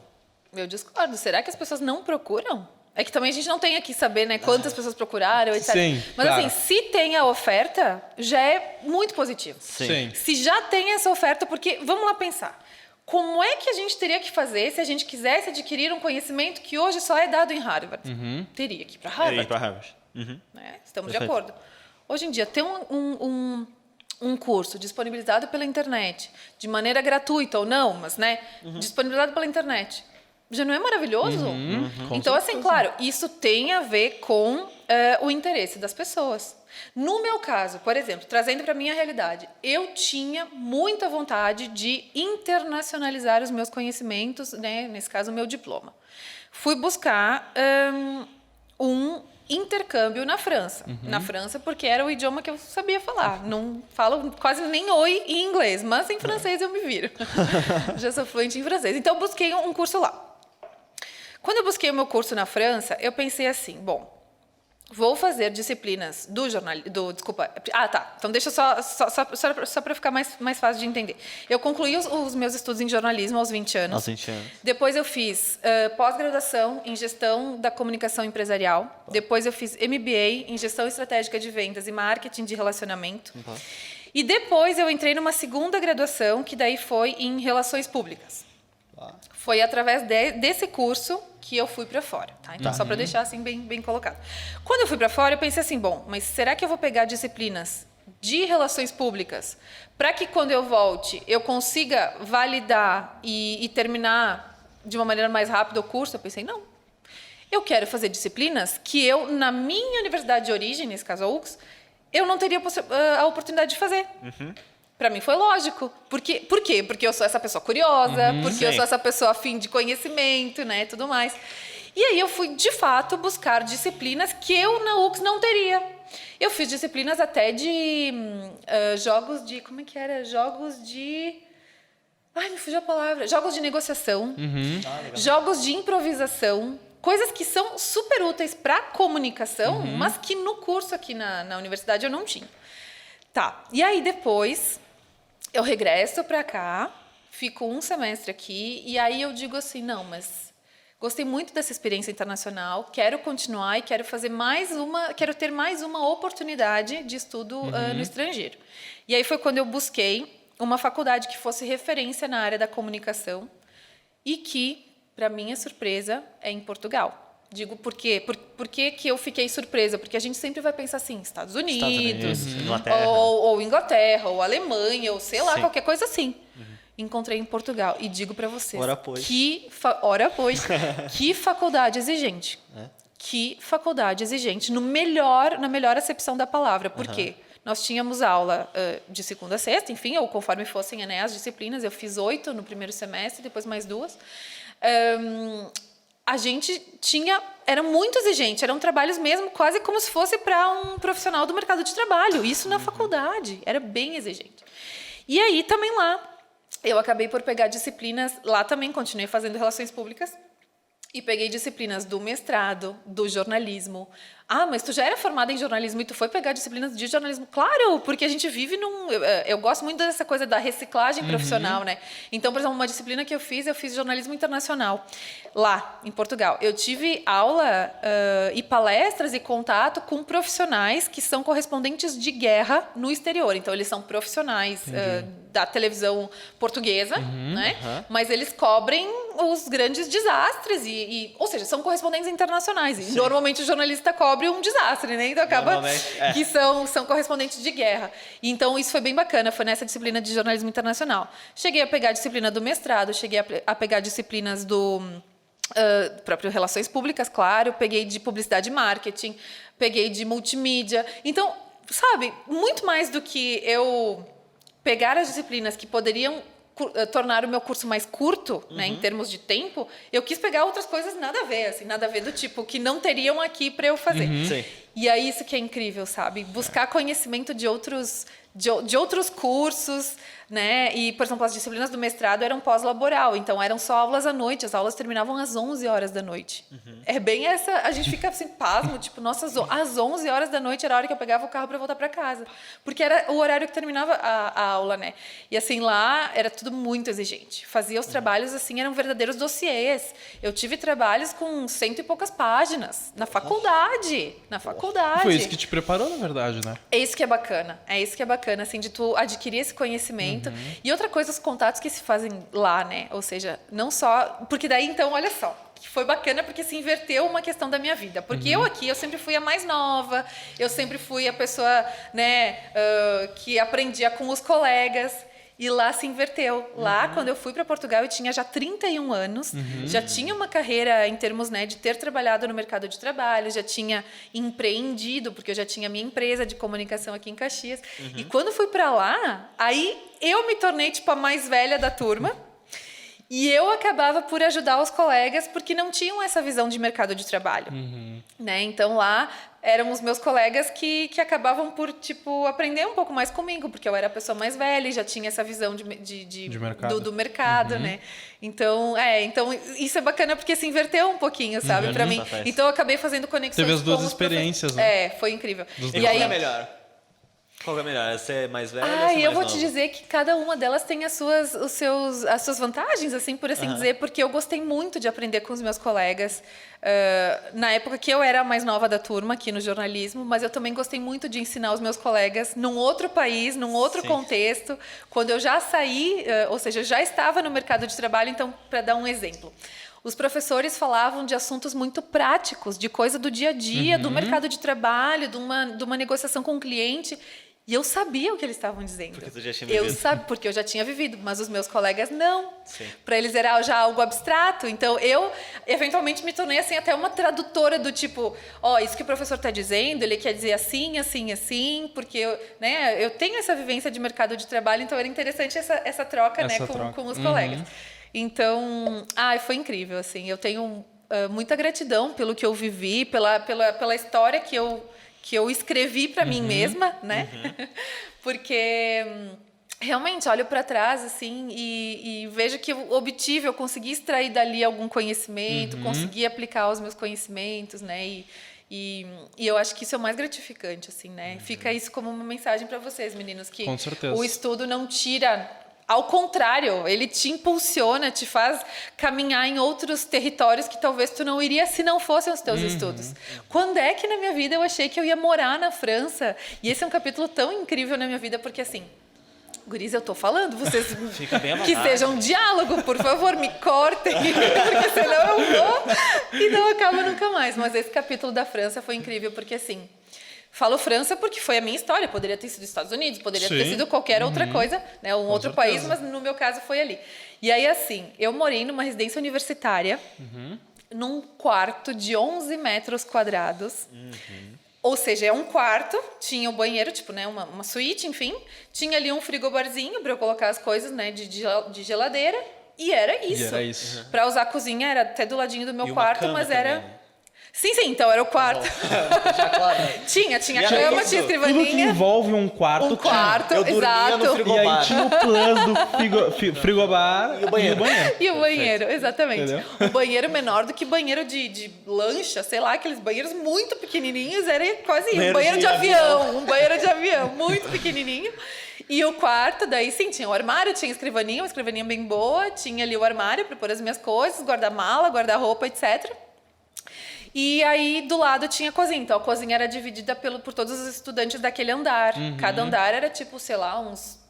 Será que as pessoas não procuram? É que também a gente não tem aqui saber, né, quantas pessoas procuraram, etc. Sim, Mas claro. assim, se tem a oferta, já é muito positivo. Sim. Se já tem essa oferta, porque vamos lá pensar. Como é que a gente teria que fazer se a gente quisesse adquirir um conhecimento que hoje só é dado em Harvard? Teria que ir para Harvard. Ir pra Harvard. Né? Estamos Perfeito. de acordo. Hoje em dia, ter um curso disponibilizado pela internet, de maneira gratuita ou não, mas né, disponibilizado pela internet, já não é maravilhoso? Então, assim, claro, isso tem a ver com o interesse das pessoas. No meu caso, por exemplo, trazendo para a minha realidade, eu tinha muita vontade de internacionalizar os meus conhecimentos, né, nesse caso, o meu diploma. Fui buscar um intercâmbio na França. Na França, porque era o idioma que eu sabia falar. Não falo quase nem oi em inglês, mas em francês eu me viro. Já sou fluente em francês. Então, busquei um curso lá. Quando eu busquei o meu curso na França, eu pensei assim, bom, vou fazer disciplinas do jornalismo... Desculpa. Tá. Então, deixa só para ficar mais fácil de entender. Eu concluí os meus estudos em jornalismo aos 20 anos. Aos 20 anos. Depois eu fiz pós-graduação em gestão da comunicação empresarial. Depois eu fiz MBA em gestão estratégica de vendas e marketing de relacionamento. E depois eu entrei numa segunda graduação, que daí foi em relações públicas. Foi através desse curso que eu fui para fora, tá? Então, só para deixar assim bem colocado. Quando eu fui para fora, eu pensei assim, bom, mas será que eu vou pegar disciplinas de relações públicas, para que quando eu volte eu consiga validar e terminar de uma maneira mais rápida o curso, eu pensei, não. Eu quero fazer disciplinas que eu, na minha universidade de origem, nesse caso a UX, eu não teria a oportunidade de fazer. Para mim foi lógico. Por quê? Porque eu sou essa pessoa curiosa, porque eu sou essa pessoa afim de conhecimento, né, tudo mais. E aí eu fui, de fato, buscar disciplinas que eu na UX não teria. Eu fiz disciplinas até de jogos de... Como é que era? Jogos de... Ai, me fugiu a palavra. Jogos de negociação, jogos de improvisação, coisas que são super úteis para comunicação, mas que no curso aqui na universidade eu não tinha. Tá, e aí depois eu regresso para cá, fico um semestre aqui, e aí eu digo assim, não, mas gostei muito dessa experiência internacional, quero continuar e quero ter mais uma oportunidade de estudo no estrangeiro. E aí foi quando eu busquei uma faculdade que fosse referência na área da comunicação e que, para minha surpresa, é em Portugal. Digo, por quê? Por que que eu fiquei surpresa? Porque a gente sempre vai pensar assim, Estados Unidos Inglaterra. ou Inglaterra, ou Alemanha, ou sei lá, qualquer coisa assim. Encontrei em Portugal. E digo para vocês, Ora pois. que faculdade exigente. Que faculdade exigente, na melhor acepção da palavra. Por quê? Nós tínhamos aula de segunda a sexta, enfim, ou conforme fossem, né, as disciplinas. Eu fiz 8 no primeiro semestre, depois mais 2. A gente era muito exigente, eram trabalhos mesmo quase como se fosse para um profissional do mercado de trabalho. Isso na faculdade, era bem exigente. E aí, também lá, eu acabei por pegar disciplinas, lá também continuei fazendo relações públicas, e peguei disciplinas do mestrado, do jornalismo. Ah, mas tu já era formada em jornalismo e tu foi pegar disciplinas de jornalismo? Claro, porque a gente vive eu gosto muito dessa coisa da reciclagem profissional, né? Então, por exemplo, uma disciplina que eu fiz jornalismo internacional, lá, em Portugal. Eu tive aula e palestras e contato com profissionais que são correspondentes de guerra no exterior. Então, eles são profissionais da televisão portuguesa, né? Mas eles cobrem os grandes desastres, ou seja, são correspondentes internacionais. E normalmente o jornalista cobre um desastre, né? Então acaba que são correspondentes de guerra. E, então isso foi bem bacana, foi nessa disciplina de jornalismo internacional. Cheguei a pegar a disciplina do mestrado, cheguei a pegar disciplinas do próprio Relações Públicas, claro, peguei de publicidade e marketing, peguei de multimídia. Então, sabe, muito mais do que eu pegar as disciplinas que poderiam tornar o meu curso mais curto, né, em termos de tempo, eu quis pegar outras coisas nada a ver do tipo que não teriam aqui para eu fazer. Sim. E é isso que é incrível, sabe? Buscar conhecimento de outros cursos, né? E, por exemplo, as disciplinas do mestrado eram pós-laboral, então eram só aulas à noite, as aulas terminavam às 11 horas da noite. É bem essa, a gente fica assim, pasmo, tipo, nossa, às 11 horas da noite era a hora que eu pegava o carro para voltar para casa, porque era o horário que terminava a aula, né? E assim, lá era tudo muito exigente. Fazia os trabalhos, assim, eram verdadeiros dossiês. Eu tive trabalhos com 100 e poucas páginas, na faculdade. Foi isso que te preparou, na verdade, né? É isso que é bacana, assim, de tu adquirir esse conhecimento. E outra coisa, os contatos que se fazem lá, né? Ou seja, não só... Porque daí, então, olha só, que foi bacana porque se inverteu uma questão da minha vida. Porque eu sempre fui a mais nova, eu sempre fui a pessoa, né, que aprendia com os colegas. E lá se inverteu. Lá, quando eu fui para Portugal, eu tinha já 31 anos, já tinha uma carreira em termos, né, de ter trabalhado no mercado de trabalho, já tinha empreendido, porque eu já tinha minha empresa de comunicação aqui em Caxias. E quando fui para lá, aí eu me tornei tipo a mais velha da turma. E eu acabava por ajudar os colegas porque não tinham essa visão de mercado de trabalho, né? Então lá eram os meus colegas que acabavam por tipo aprender um pouco mais comigo, porque eu era a pessoa mais velha e já tinha essa visão de mercado. Do mercado, né? Então isso é bacana porque se inverteu um pouquinho, sabe, para mim. Então eu acabei fazendo conexões. Teve as duas experiências, né? Foi incrível. E aí, qual é melhor? Qual é melhor? Ser mais velha ou ser mais eu vou nova? te dizer que cada uma delas tem as suas vantagens, assim, por assim dizer, porque eu gostei muito de aprender com os meus colegas. Na época que eu era a mais nova da turma, aqui no jornalismo, mas eu também gostei muito de ensinar os meus colegas num outro país, num outro contexto, quando eu já saí, ou seja, eu já estava no mercado de trabalho. Então, para dar um exemplo, os professores falavam de assuntos muito práticos, de coisa do dia a dia, do mercado de trabalho, de uma negociação com o cliente. E eu sabia o que eles estavam dizendo. Porque tu já tinha vivido. Eu sabia, porque eu já tinha vivido, mas os meus colegas não. Sim. Para eles era já algo abstrato. Então, eu, eventualmente, me tornei, assim, até uma tradutora do tipo, isso que o professor está dizendo, ele quer dizer assim, assim, assim, porque eu tenho essa vivência de mercado de trabalho, então era interessante essa troca, com os colegas. Então, foi incrível, assim. Eu tenho muita gratidão pelo que eu vivi, pela história que eu escrevi para mim mesma, né? Porque realmente olho para trás assim e vejo que eu consegui extrair dali algum conhecimento, consegui aplicar os meus conhecimentos, né? E eu acho que isso é o mais gratificante, assim, né? Fica isso como uma mensagem para vocês, meninos, que Com certeza. o estudo não tira. Ao contrário, ele te impulsiona, te faz caminhar em outros territórios que talvez tu não iria se não fossem os teus estudos. Quando é que na minha vida eu achei que eu ia morar na França? E esse é um capítulo tão incrível na minha vida, porque assim, guris, eu tô falando, vocês Fica bem à que vontade. seja um diálogo, por favor, me cortem, porque senão eu vou e não acaba nunca mais. Mas esse capítulo da França foi incrível, porque assim... Falo França porque foi a minha história. Poderia ter sido Estados Unidos, poderia ter sido qualquer outra coisa, né? Outro país, mas no meu caso foi ali. E aí, assim, eu morei numa residência universitária, num quarto de 11 metros quadrados. Ou seja, é um quarto, tinha um banheiro, tipo, né? Uma suíte, enfim. Tinha ali um frigobarzinho para eu colocar as coisas, né? De geladeira. E era isso. Para usar a cozinha, era até do ladinho do meu E uma quarto, cama mas era... também, né? Sim, então era o quarto. Deixa claro. Tinha E era cama, isso. tinha Tudo que escrivaninha. envolve um quarto. Um quarto, Eu dormia no exato. frigobar. E aí tinha o plus do frigobar E o banheiro. E o banheiro, exatamente. Entendeu? Um banheiro menor do que banheiro de lancha, sei lá, aqueles banheiros muito pequenininhos, era quase um banheiro de avião. Um banheiro de avião, muito pequenininho. E o quarto, daí sim, tinha o armário, tinha uma escrivaninha bem boa, tinha ali o armário para pôr as minhas coisas, guarda-mala, guarda-roupa, etc. E aí, do lado, tinha a cozinha. Então, a cozinha era dividida por todos os estudantes daquele andar. Cada andar era, tipo, sei lá, uns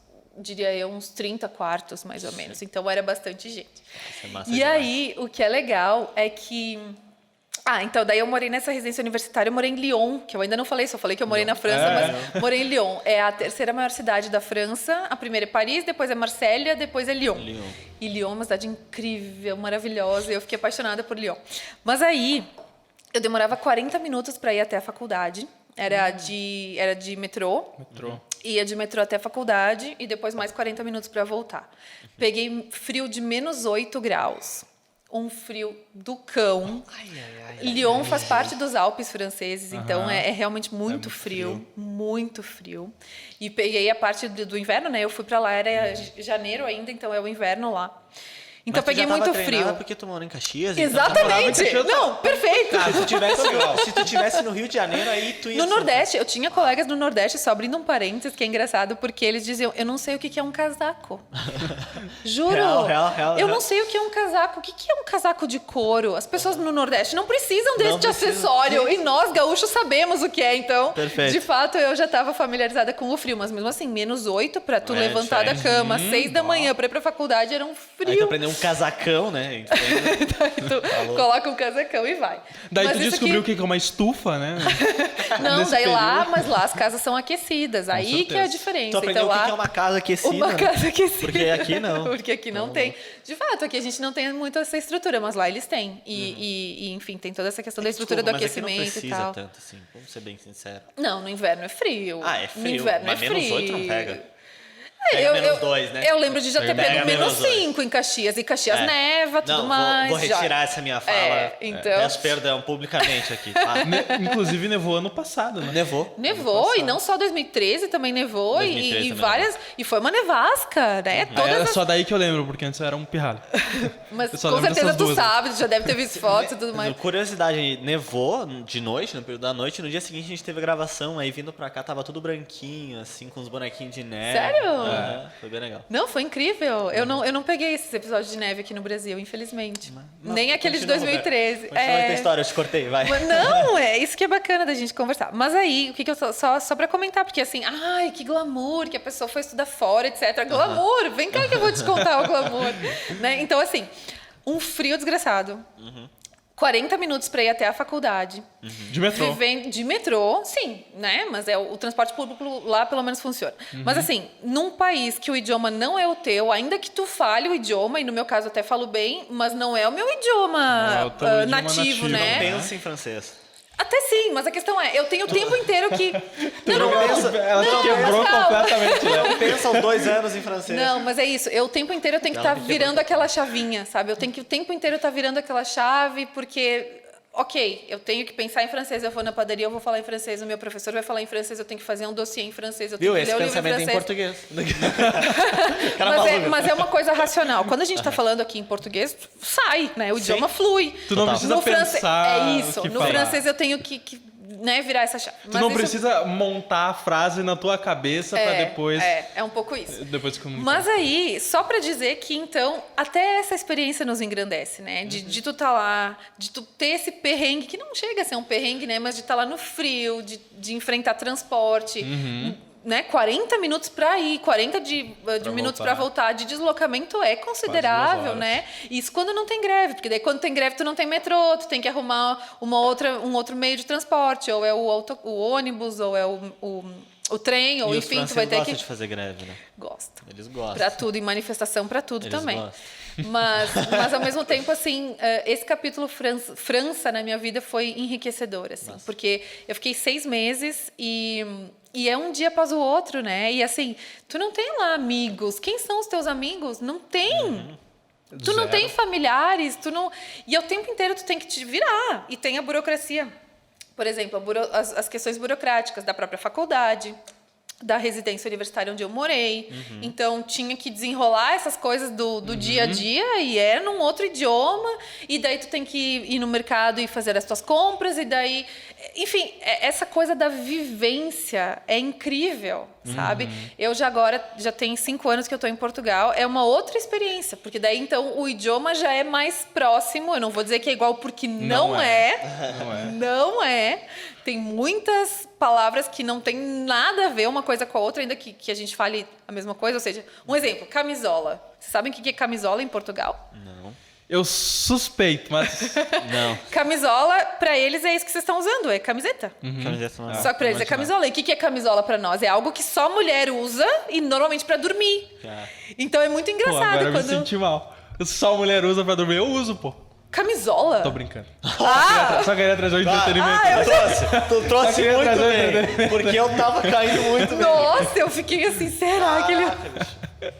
30 quartos, mais ou menos. Então, era bastante gente. Isso é massa E demais. aí, o que é legal é que... então, daí eu morei nessa residência universitária, eu morei em Lyon, que eu ainda não falei, só falei que eu morei na França, mas morei em Lyon. É a terceira maior cidade da França. A primeira é Paris, depois é Marselha, depois é Lyon. E Lyon é uma cidade incrível, maravilhosa. Eu fiquei apaixonada por Lyon. Mas aí... Eu demorava 40 minutos para ir até a faculdade. Era de metrô. Ia de metrô até a faculdade e depois mais 40 minutos para voltar. Peguei frio de -8 graus. Um frio do cão. Lyon faz parte dos Alpes franceses, então é realmente muito frio. Muito frio. E peguei a parte do inverno, né? Eu fui para lá, era janeiro ainda, então é o inverno lá. Então Mas tu peguei já tava muito frio. treinada porque tu mora em Caxias. Exatamente. Então tu morava Não, perfeito. se tu tivesse no Rio de Janeiro, aí tu ia... No Nordeste, eu tinha colegas no Nordeste, só abrindo um parênteses, que é engraçado, porque eles diziam, eu não sei o que é um casaco. Juro. Real. Eu não sei o que é um casaco. O que é um casaco de couro? As pessoas no Nordeste não precisam deste precisam. acessório. E nós, gaúchos, sabemos o que é. Então, Perfeito. de fato, eu já estava familiarizada com o frio. Mas mesmo assim, -8 para tu levantar da cama, 6 da manhã para ir para a faculdade, era um Aí tu frio. aprendeu um casacão, né? Tu coloca um casacão e vai. Daí Mas tu isso descobriu aqui- o que é uma estufa, né? Não, Nesse daí lá, período. mas lá as casas são aquecidas. Aí certeza. que é a diferença. Tu aprendeu então, o lá, que é uma casa aquecida. uma né? casa aquecida. Porque aqui não. Porque aqui não tem. De fato, aqui a gente não tem muito essa estrutura, mas lá eles têm. E, enfim, tem toda essa questão da estrutura Desculpa, do mas aqui não aquecimento e precisa tal. tanto, assim. Vamos ser bem sinceros. Não, no inverno é frio. Ah, é No frio. inverno Mas é menos frio. 8 não pega. É, Pega -2, né? Eu lembro de já ter Pega pego -2. -5 em Caxias. E Caxias neva, tudo Não, mais. vou já. retirar essa minha fala. então- Peço perdão publicamente aqui. Tá? Inclusive nevou ano passado, né? Nevou. Nevou, e não só 2013 também nevou, 2013 e também várias. E foi uma nevasca, né? Todas Era as- só daí que eu lembro, porque antes era um pirralho. Mas Eu só com lembro certeza dessas tu duas, sabe, tu já deve ter visto fotos e tudo mais. Curiosidade, nevou de noite, no período da noite. No dia seguinte a gente teve gravação, aí vindo pra cá tava tudo branquinho, assim, com os bonequinhos de neve. Sério? Aham, foi bem legal. Não, foi incrível. Eu não peguei esses episódios de neve aqui no Brasil, infelizmente. Nem aquele de Continua, 2013. Roberto. Continua a tua história, eu te cortei, vai. Mas não, é isso que é bacana da gente conversar. Mas aí, o que eu só pra comentar, porque assim, ai, que glamour, que a pessoa foi estudar fora, etc. Glamour, vem cá que eu vou te contar o glamour. Né? Então, assim, um frio desgraçado. 40 minutos para ir até a faculdade. De metrô. De metrô, sim, né? Mas o transporte público lá pelo menos funciona. Mas assim, num país que o idioma não é o teu, ainda que tu fale o idioma, e no meu caso até falo bem, mas não é o meu idioma, Não é o teu idioma nativo, nativo, né? Pensa em francês. Até sim, mas a questão é, eu tenho o tempo inteiro que... Ela te quebrou mas calma. completamente, né? Não pensa os 2 anos em francês. Não, mas é isso. O tempo inteiro eu tenho que estar virando aquela chavinha, sabe? Eu tenho que o tempo inteiro estar virando aquela chave, porque... Ok, eu tenho que pensar em francês, eu vou na padaria, eu vou falar em francês, o meu professor vai falar em francês, eu tenho que fazer um dossiê em francês, eu tenho Viu? que Esse ler o livro em pensamento é em francês. português. Cara maluco. Mas é uma coisa racional. Quando a gente está falando aqui em português, sai, né? O idioma flui. Tu não precisa pensar É isso. o que No falar. francês eu tenho que né, virar essa chave. Tu não precisa montar a frase na tua cabeça pra depois... É um pouco isso. Depois comunicar. Mas aí, só pra dizer que, então, até essa experiência nos engrandece, né? De tu tá lá, de tu ter esse perrengue, que não chega a ser um perrengue, né? Mas de estar lá no frio, de enfrentar transporte, né? 40 minutos pra ir, 40 de minutos pra voltar, de deslocamento é considerável, horas. né? Isso quando não tem greve, porque daí quando tem greve tu não tem metrô, tu tem que arrumar um outro meio de transporte, ou é o ônibus, ou é o trem, ou E enfim, os tu vai ter gostam que... de fazer greve, né? Gosta. Eles gostam. Pra tudo, e manifestação pra tudo Eles também. gostam. Mas ao mesmo tempo, assim, esse capítulo França na minha vida foi enriquecedor, assim. Nossa. Porque eu fiquei 6 meses e é um dia após o outro, né? E assim, tu não tem lá amigos. Quem são os teus amigos? Não tem. Tu não Zero. tem familiares, tu não... E o tempo inteiro tu tem que te virar. E tem a burocracia. Por exemplo, as questões burocráticas da própria faculdade, da residência universitária onde eu morei. Então, tinha que desenrolar essas coisas do dia a dia e é num outro idioma. E daí tu tem que ir no mercado e fazer as tuas compras. E daí... Enfim, essa coisa da vivência é incrível, sabe? Eu já tem 5 anos que eu estou em Portugal. É uma outra experiência, porque daí, então, o idioma já é mais próximo. Eu não vou dizer que é igual, porque não é. Não é. Tem muitas palavras que não tem nada a ver uma coisa com a outra, ainda que a gente fale a mesma coisa. Ou seja, um exemplo, camisola. Vocês sabem o que é camisola em Portugal? Não. Eu suspeito, mas... Não. Camisola, pra eles, é isso que vocês estão usando, é camiseta. Camiseta não é. Só que pra eles é camisola. E o que é camisola pra nós? É algo que só mulher usa e normalmente pra dormir. Ah. Então é muito Pô, engraçado agora eu me quando... senti mal. Só mulher usa pra dormir, eu uso, pô. Camisola? Tô brincando. Ah! Só queria trazer o entretenimento. Tu trouxe queria muito trazer bem, porque eu tava caindo muito bem. Nossa, eu fiquei assim, será que ele...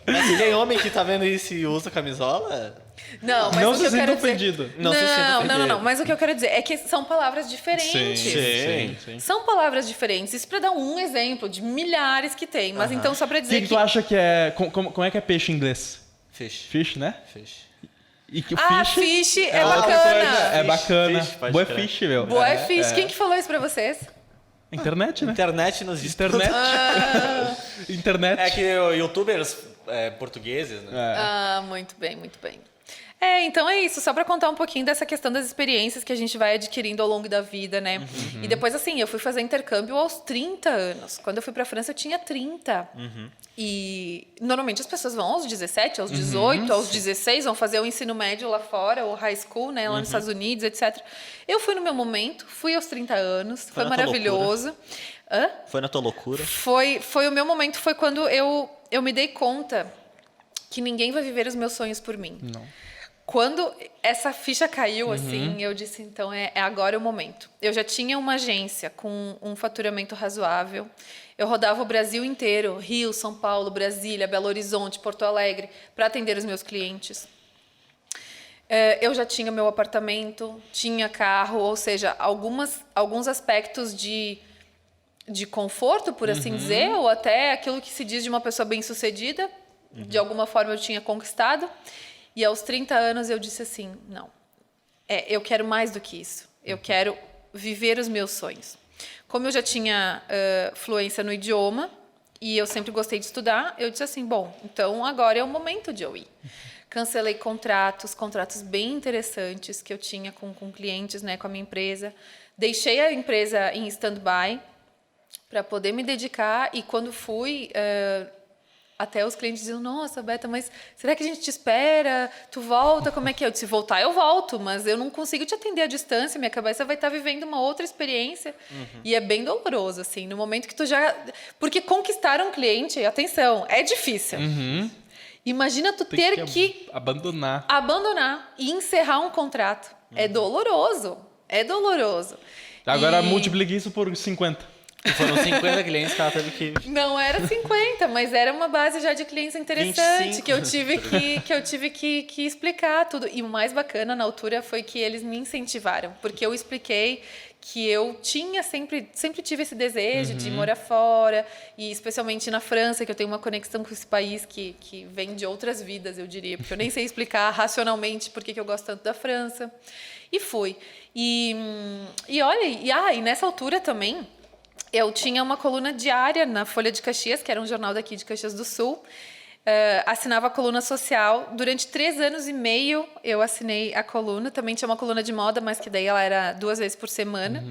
Mas tem homem que tá vendo isso e usa camisola? Não, mas Não o que se eu sinta quero dizer... ofendido. Não se sinta ofendido. Não. Mas o que eu quero dizer é que são palavras diferentes. Sim. São palavras diferentes. Isso pra dar um exemplo de milhares que tem. Mas então só pra O dizer que tu acha que é... Como é que é peixe em inglês? Fish. Fish, né? Fish. E que o fish é outra bacana. coisa, é bacana. Fish, pode Boa crer. fish, meu. Boa fish. Quem que falou isso pra vocês? Internet, né? Internet nos diz Internet. tudo. Internet. É que youtubers portugueses, né? Ah, muito bem, muito bem. Então é isso, só para contar um pouquinho dessa questão das experiências que a gente vai adquirindo ao longo da vida, né? E depois, assim, eu fui fazer intercâmbio aos 30 anos. Quando eu fui para França, eu tinha 30. E normalmente as pessoas vão aos 17, aos 18, aos 16, vão fazer o ensino médio lá fora, o high school, né? Lá nos Estados Unidos, etc. Eu fui no meu momento, fui aos 30 anos, foi na tua maravilhoso. Hã? Foi na tua loucura? Foi o meu momento, foi quando eu me dei conta que ninguém vai viver os meus sonhos por mim. Não. Quando essa ficha caiu, assim, eu disse, então é agora o momento. Eu já tinha uma agência com um faturamento razoável. Eu rodava o Brasil inteiro, Rio, São Paulo, Brasília, Belo Horizonte, Porto Alegre, para atender os meus clientes. Eu já tinha meu apartamento, tinha carro, ou seja, alguns aspectos de conforto, por assim dizer, ou até aquilo que se diz de uma pessoa bem-sucedida, de alguma forma eu tinha conquistado. E aos 30 anos eu disse assim, não, eu quero mais do que isso. Eu quero viver os meus sonhos. Como eu já tinha fluência no idioma e eu sempre gostei de estudar, eu disse assim, bom, então agora é o momento de eu ir. Cancelei contratos bem interessantes que eu tinha com clientes, né, com a minha empresa. Deixei a empresa em stand-by para poder me dedicar e quando fui... Até os clientes diziam, nossa, Beta, mas será que a gente te espera? Tu volta? Como é que é? Eu disse, voltar eu volto, mas eu não consigo te atender à distância, minha cabeça vai estar vivendo uma outra experiência. E é bem doloroso, assim, no momento que tu já... Porque conquistar um cliente, atenção, é difícil. Imagina tu ter que abandonar e encerrar um contrato. É doloroso, é doloroso. Agora multiplique isso por 50. Foram 50 clientes que ela teve que... Não era 50, mas era uma base já de clientes interessante 25. que eu tive que explicar tudo. E o mais bacana na altura foi que eles me incentivaram, porque eu expliquei que eu sempre tive esse desejo de morar fora, e especialmente na França, que eu tenho uma conexão com esse país que vem de outras vidas, eu diria, porque eu nem sei explicar racionalmente por que eu gosto tanto da França. E fui. E olha, e nessa altura também, eu tinha uma coluna diária na Folha de Caxias, que era um jornal daqui de Caxias do Sul. Assinava a coluna social. Durante 3 anos e meio eu assinei a coluna. Também tinha uma coluna de moda, mas que daí ela era 2 vezes por semana.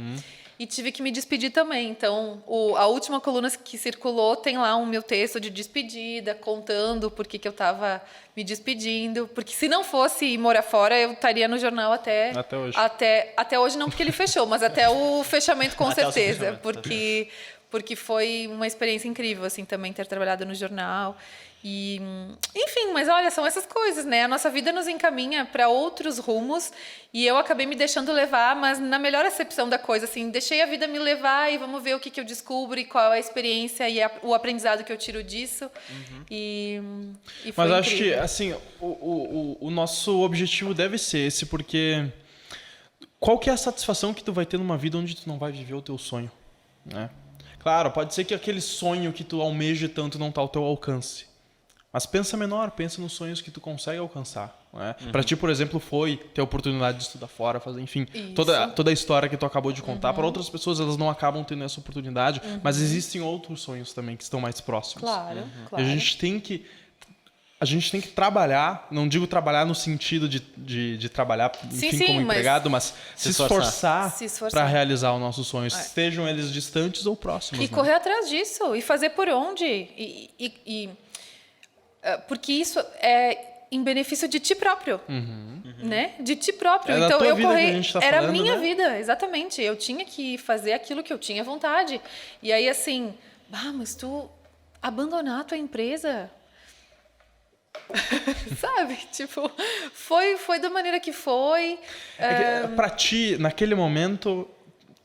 E tive que me despedir também. Então, a última coluna que circulou tem lá um meu texto de despedida, contando por que eu estava me despedindo. Porque se não fosse morar fora, eu estaria no jornal até hoje. Até hoje não, porque ele fechou, mas até o fechamento com Até certeza. Porque foi uma experiência incrível, assim, também ter trabalhado no jornal. E, enfim, mas olha, são essas coisas, né? A nossa vida nos encaminha para outros rumos e eu acabei me deixando levar, mas na melhor acepção da coisa, assim, deixei a vida me levar e vamos ver o que eu descubro e qual é a experiência e o aprendizado que eu tiro disso. E foi Mas acho incrível. que, assim, o nosso objetivo deve ser esse, porque qual que é a satisfação que tu vai ter numa vida onde tu não vai viver o teu sonho, né? Claro, pode ser que aquele sonho que tu almeja tanto não tá ao teu alcance. Mas pensa menor, pensa nos sonhos que tu consegue alcançar. Né? Para ti, por exemplo, foi ter a oportunidade de estudar fora, fazer, enfim, toda a história que tu acabou de contar. Para outras pessoas, elas não acabam tendo essa oportunidade, mas existem outros sonhos também que estão mais próximos. Claro, E a gente tem que trabalhar, não digo trabalhar no sentido de trabalhar, enfim, como empregado, mas se esforçar para realizar os nossos sonhos, estejam eles distantes ou próximos. E correr atrás disso, e fazer por onde. Porque isso é em benefício de ti próprio, né? De ti próprio. É então tua eu vida corri, que a gente tá era a falando, minha né? vida, exatamente. Eu tinha que fazer aquilo que eu tinha vontade. E aí assim, mas tu abandonar a tua empresa, sabe? Tipo, foi da maneira que foi. Para ti, naquele momento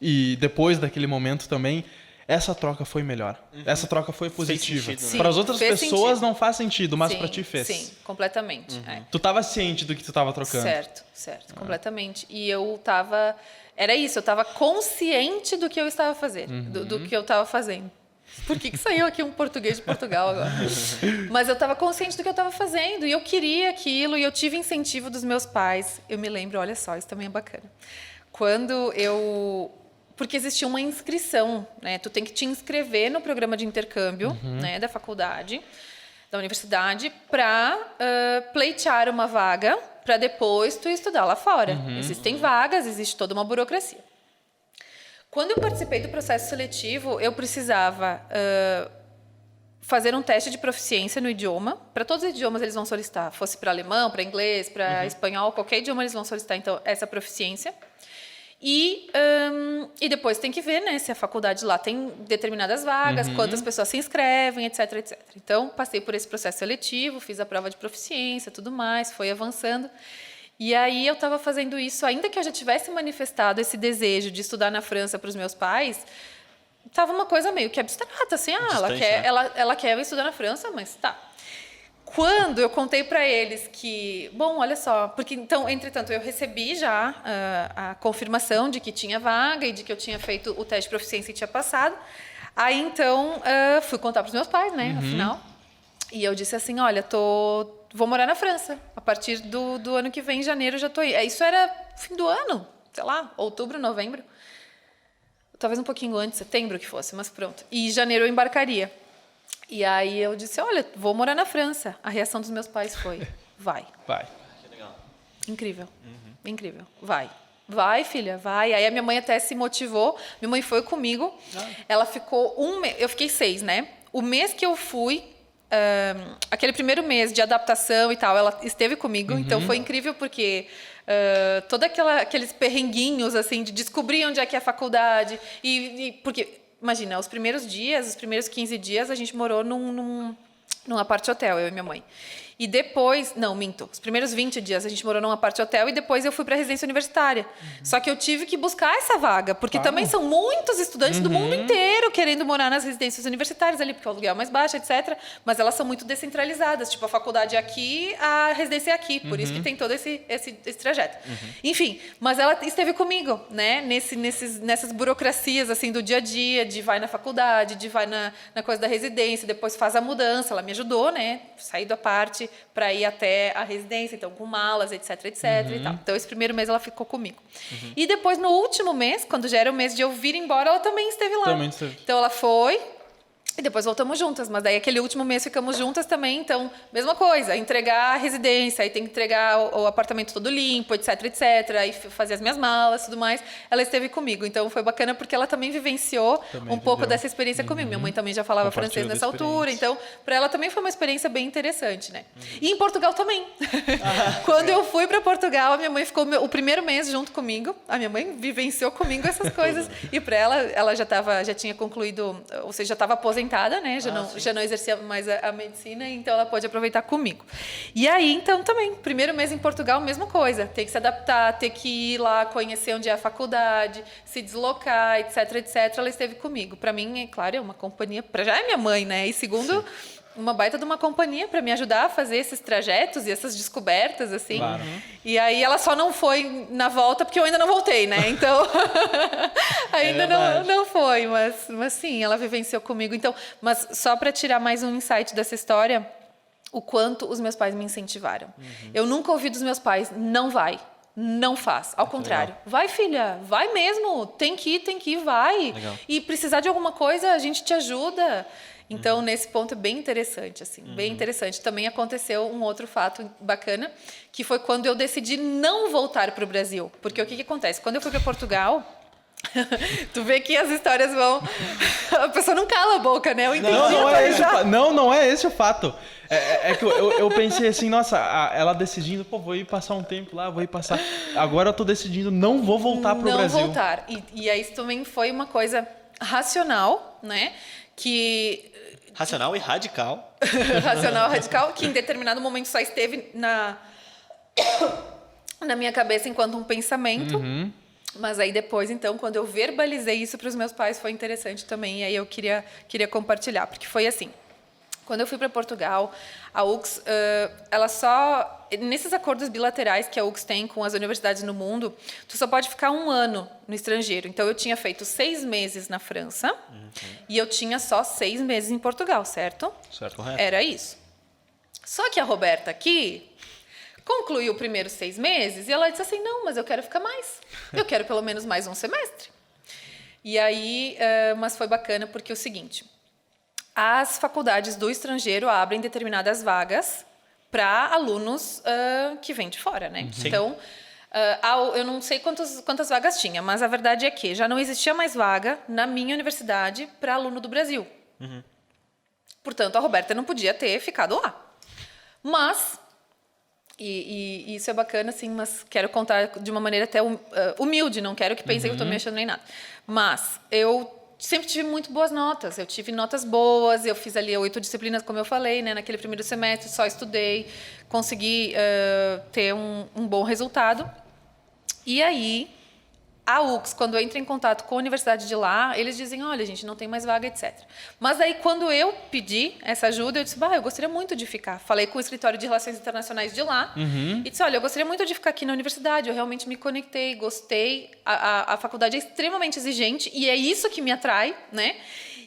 e depois daquele momento também, essa troca foi melhor. Essa troca foi positiva. Sentido, né? Para as outras Fez pessoas sentido. não faz sentido, mas Sim, para ti fez. Sim, completamente. Tu estava ciente do que tu estava trocando. Certo, completamente. E eu tava... Era isso, eu estava consciente do que eu estava fazendo. Do que eu estava fazendo. Por que saiu aqui um português de Portugal agora? Mas eu estava consciente do que eu estava fazendo. E eu queria aquilo. E eu tive incentivo dos meus pais. Eu me lembro, olha só, isso também é bacana. Quando eu... Porque existia uma inscrição, né? Tu tem que te inscrever no programa de intercâmbio, né, da faculdade, da universidade, para pleitear uma vaga, para depois tu estudar lá fora. Existem vagas, existe toda uma burocracia. Quando eu participei do processo seletivo, eu precisava fazer um teste de proficiência no idioma. Para todos os idiomas eles vão solicitar, fosse para alemão, para inglês, para espanhol, qualquer idioma eles vão solicitar então essa proficiência. E depois tem que ver, né, se a faculdade lá tem determinadas vagas, quantas pessoas se inscrevem, etc, etc. Então, passei por esse processo seletivo, fiz a prova de proficiência, tudo mais, foi avançando. E aí eu estava fazendo isso, ainda que eu já tivesse manifestado esse desejo de estudar na França para os meus pais, estava uma coisa meio que abstrata, assim, ela quer estudar na França, mas tá. Quando eu contei para eles que, bom, olha só, porque então, entretanto, eu recebi já a confirmação de que tinha vaga e de que eu tinha feito o teste de proficiência e tinha passado. Aí, então, fui contar para os meus pais, né, afinal. E eu disse assim, olha, vou morar na França. A partir do ano que vem, em janeiro, já estou aí. Isso era fim do ano, sei lá, outubro, novembro. Talvez um pouquinho antes, setembro que fosse, mas pronto. E em janeiro eu embarcaria. E aí eu disse, olha, vou morar na França. A reação dos meus pais foi, vai. Que legal. Incrível, incrível. Vai, filha, vai. Aí a minha mãe até se motivou. Minha mãe foi comigo. Ela ficou eu fiquei 6, né? O mês que eu fui, aquele primeiro mês de adaptação e tal, ela esteve comigo, então foi incrível porque todo aqueles perrenguinhos, assim, de descobrir onde é que é a faculdade, porque, imagina, os primeiros 15 dias, a gente morou num apart-hotel, eu e minha mãe. E depois... Não, minto. Os primeiros 20 dias a gente morou num apart-hotel e depois eu fui para a residência universitária. Só que eu tive que buscar essa vaga, porque também são muitos estudantes do mundo inteiro querendo morar nas residências universitárias ali, porque o aluguel é mais baixo, etc. Mas elas são muito descentralizadas. Tipo, a faculdade é aqui, a residência é aqui. Por isso que tem todo esse trajeto. Enfim, mas ela esteve comigo, né? Nessas burocracias, assim, do dia a dia, de vai na faculdade, de vai na coisa da residência, depois faz a mudança. Ela me ajudou, né? Saí da parte para ir até a residência, então com malas, etc, etc e tal. Então esse primeiro mês ela ficou comigo. E depois no último mês, quando já era o mês de eu vir embora, ela também esteve lá. Também esteve. Então ela foi e depois voltamos juntas, mas daí aquele último mês ficamos juntas também, então mesma coisa, entregar a residência, aí tem que entregar o apartamento todo limpo, etc, etc, aí fazer as minhas malas, tudo mais. Ela esteve comigo, então foi bacana porque ela também vivenciou pouco dessa experiência comigo. Minha mãe também já falava francês nessa altura, então para ela também foi uma experiência bem interessante, né? E em Portugal também. Quando eu fui para Portugal, a minha mãe ficou o primeiro mês junto comigo. A minha mãe vivenciou comigo essas coisas e para ela já tinha concluído, ou seja, já estava aposentada, né? Já não exercia mais a medicina, então ela pôde aproveitar comigo. E aí, então, também, primeiro mês em Portugal, mesma coisa. Tem que se adaptar, ter que ir lá, conhecer onde é a faculdade, se deslocar, etc, etc. Ela esteve comigo. Para mim, é claro, é uma companhia, já é minha mãe, né? E segundo, uma baita de uma companhia para me ajudar a fazer esses trajetos e essas descobertas, assim. Claro. E aí ela só não foi na volta porque eu ainda não voltei, né? Então, ainda não foi, mas sim, ela vivenciou comigo. Então, mas só para tirar mais um insight dessa história, o quanto os meus pais me incentivaram. Eu nunca ouvi dos meus pais, não vai. Não faz, ao contrário. Legal. Vai, filha, vai mesmo. Tem que ir, vai. Legal. E precisar de alguma coisa, a gente te ajuda. Então, nesse ponto é bem interessante, assim, bem interessante. Também aconteceu um outro fato bacana, que foi quando eu decidi não voltar para o Brasil. Porque o que acontece? Quando eu fui para Portugal, tu vê que as histórias vão... A pessoa não cala a boca, né? Eu entendi. Não é esse o fato. É que eu pensei assim, nossa, ela decidindo, vou ir passar um tempo lá, vou ir passar... Agora eu tô decidindo, não vou voltar pro Brasil. Não voltar. E aí isso também foi uma coisa racional, né? Racional e radical. Racional, radical, que em determinado momento só esteve na minha cabeça enquanto um pensamento. Mas aí depois, então, quando eu verbalizei isso para os meus pais, foi interessante também. E aí eu queria compartilhar, porque foi assim. Quando eu fui para Portugal, a UX, ela só... Nesses acordos bilaterais que a UX tem com as universidades no mundo, tu só pode ficar 1 ano no estrangeiro. Então, eu tinha feito 6 meses na França e eu tinha só 6 meses em Portugal, certo? Certo, correto. Era isso. Só que a Roberta aqui concluiu os primeiros 6 meses e ela disse assim, não, mas eu quero ficar mais. Eu quero pelo menos mais um semestre. E aí, mas foi bacana porque é o seguinte... As faculdades do estrangeiro abrem determinadas vagas para alunos que vêm de fora, né? Sim. Então, eu não sei quantas vagas tinha, mas a verdade é que já não existia mais vaga na minha universidade para aluno do Brasil. Portanto, a Roberta não podia ter ficado lá. Mas, e isso é bacana, assim, mas quero contar de uma maneira até humilde, não quero que pensem que eu estou me achando nem nada. Mas eu sempre tive muito boas notas. Eu tive notas boas, eu fiz ali 8 disciplinas, como eu falei, né? Naquele primeiro semestre, só estudei, consegui ter um bom resultado. E aí, a UX, quando entra em contato com a universidade de lá, eles dizem, olha, a gente não tem mais vaga, etc. Mas aí, quando eu pedi essa ajuda, eu disse, eu gostaria muito de ficar. Falei com o escritório de relações internacionais de lá e disse, olha, eu gostaria muito de ficar aqui na universidade, eu realmente me conectei, gostei, a faculdade é extremamente exigente e é isso que me atrai, né?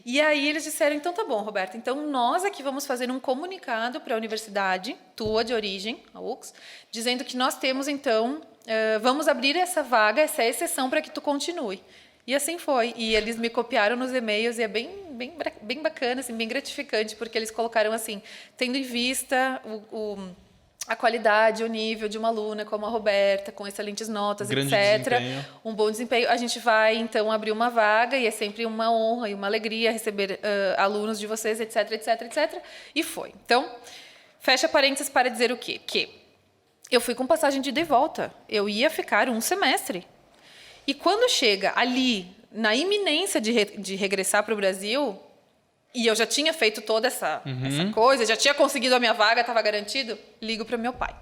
E aí eles disseram, então tá bom, Roberta, então nós aqui vamos fazer um comunicado para a universidade, tua de origem, a UX, dizendo que nós temos, então, vamos abrir essa vaga, essa exceção para que tu continue. E assim foi. E eles me copiaram nos e-mails e é bem bacana, assim, bem gratificante, porque eles colocaram assim, tendo em vista a qualidade, o nível de uma aluna como a Roberta, com excelentes notas, Grande etc. desempenho. Um bom desempenho. A gente vai, então, abrir uma vaga e é sempre uma honra e uma alegria receber alunos de vocês, etc, etc, etc. E foi. Então, fecha parênteses para dizer o quê? Que eu fui com passagem de ida e volta. Eu ia ficar um semestre. E quando chega ali, na iminência de regressar para o Brasil, e eu já tinha feito toda essa coisa, já tinha conseguido a minha vaga, estava garantido, ligo para o meu pai.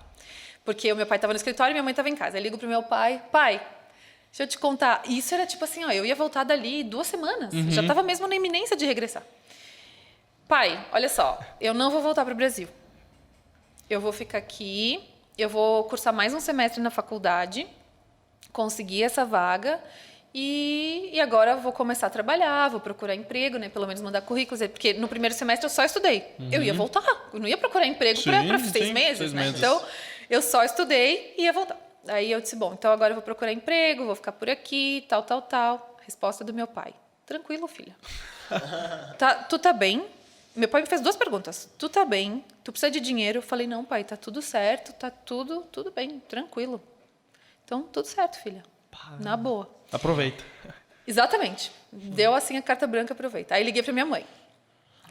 Porque o meu pai estava no escritório e minha mãe estava em casa. Eu ligo para o meu pai, pai, deixa eu te contar. Isso era tipo assim, ó, eu ia voltar dali 2 semanas. Já estava mesmo na iminência de regressar. Pai, olha só, eu não vou voltar para o Brasil. Eu vou ficar aqui, eu vou cursar mais um semestre na faculdade, conseguir essa vaga e agora eu vou começar a trabalhar, vou procurar emprego, né? Pelo menos mandar currículos, porque no primeiro semestre eu só estudei. Eu ia voltar, eu não ia procurar emprego para 6 meses, 6 né? meses. Então, eu só estudei e ia voltar. Aí eu disse, bom, então agora eu vou procurar emprego, vou ficar por aqui, tal, tal, tal. Resposta do meu pai. Tranquilo, filha. Tu tá bem? Meu pai me fez 2 perguntas. Tu tá bem? Tu precisa de dinheiro? Eu falei, não, pai, tá tudo certo, tá tudo bem, tranquilo. Então, tudo certo, filha. Na boa. Aproveita. Exatamente. Deu assim a carta branca, aproveita. Aí liguei para minha mãe.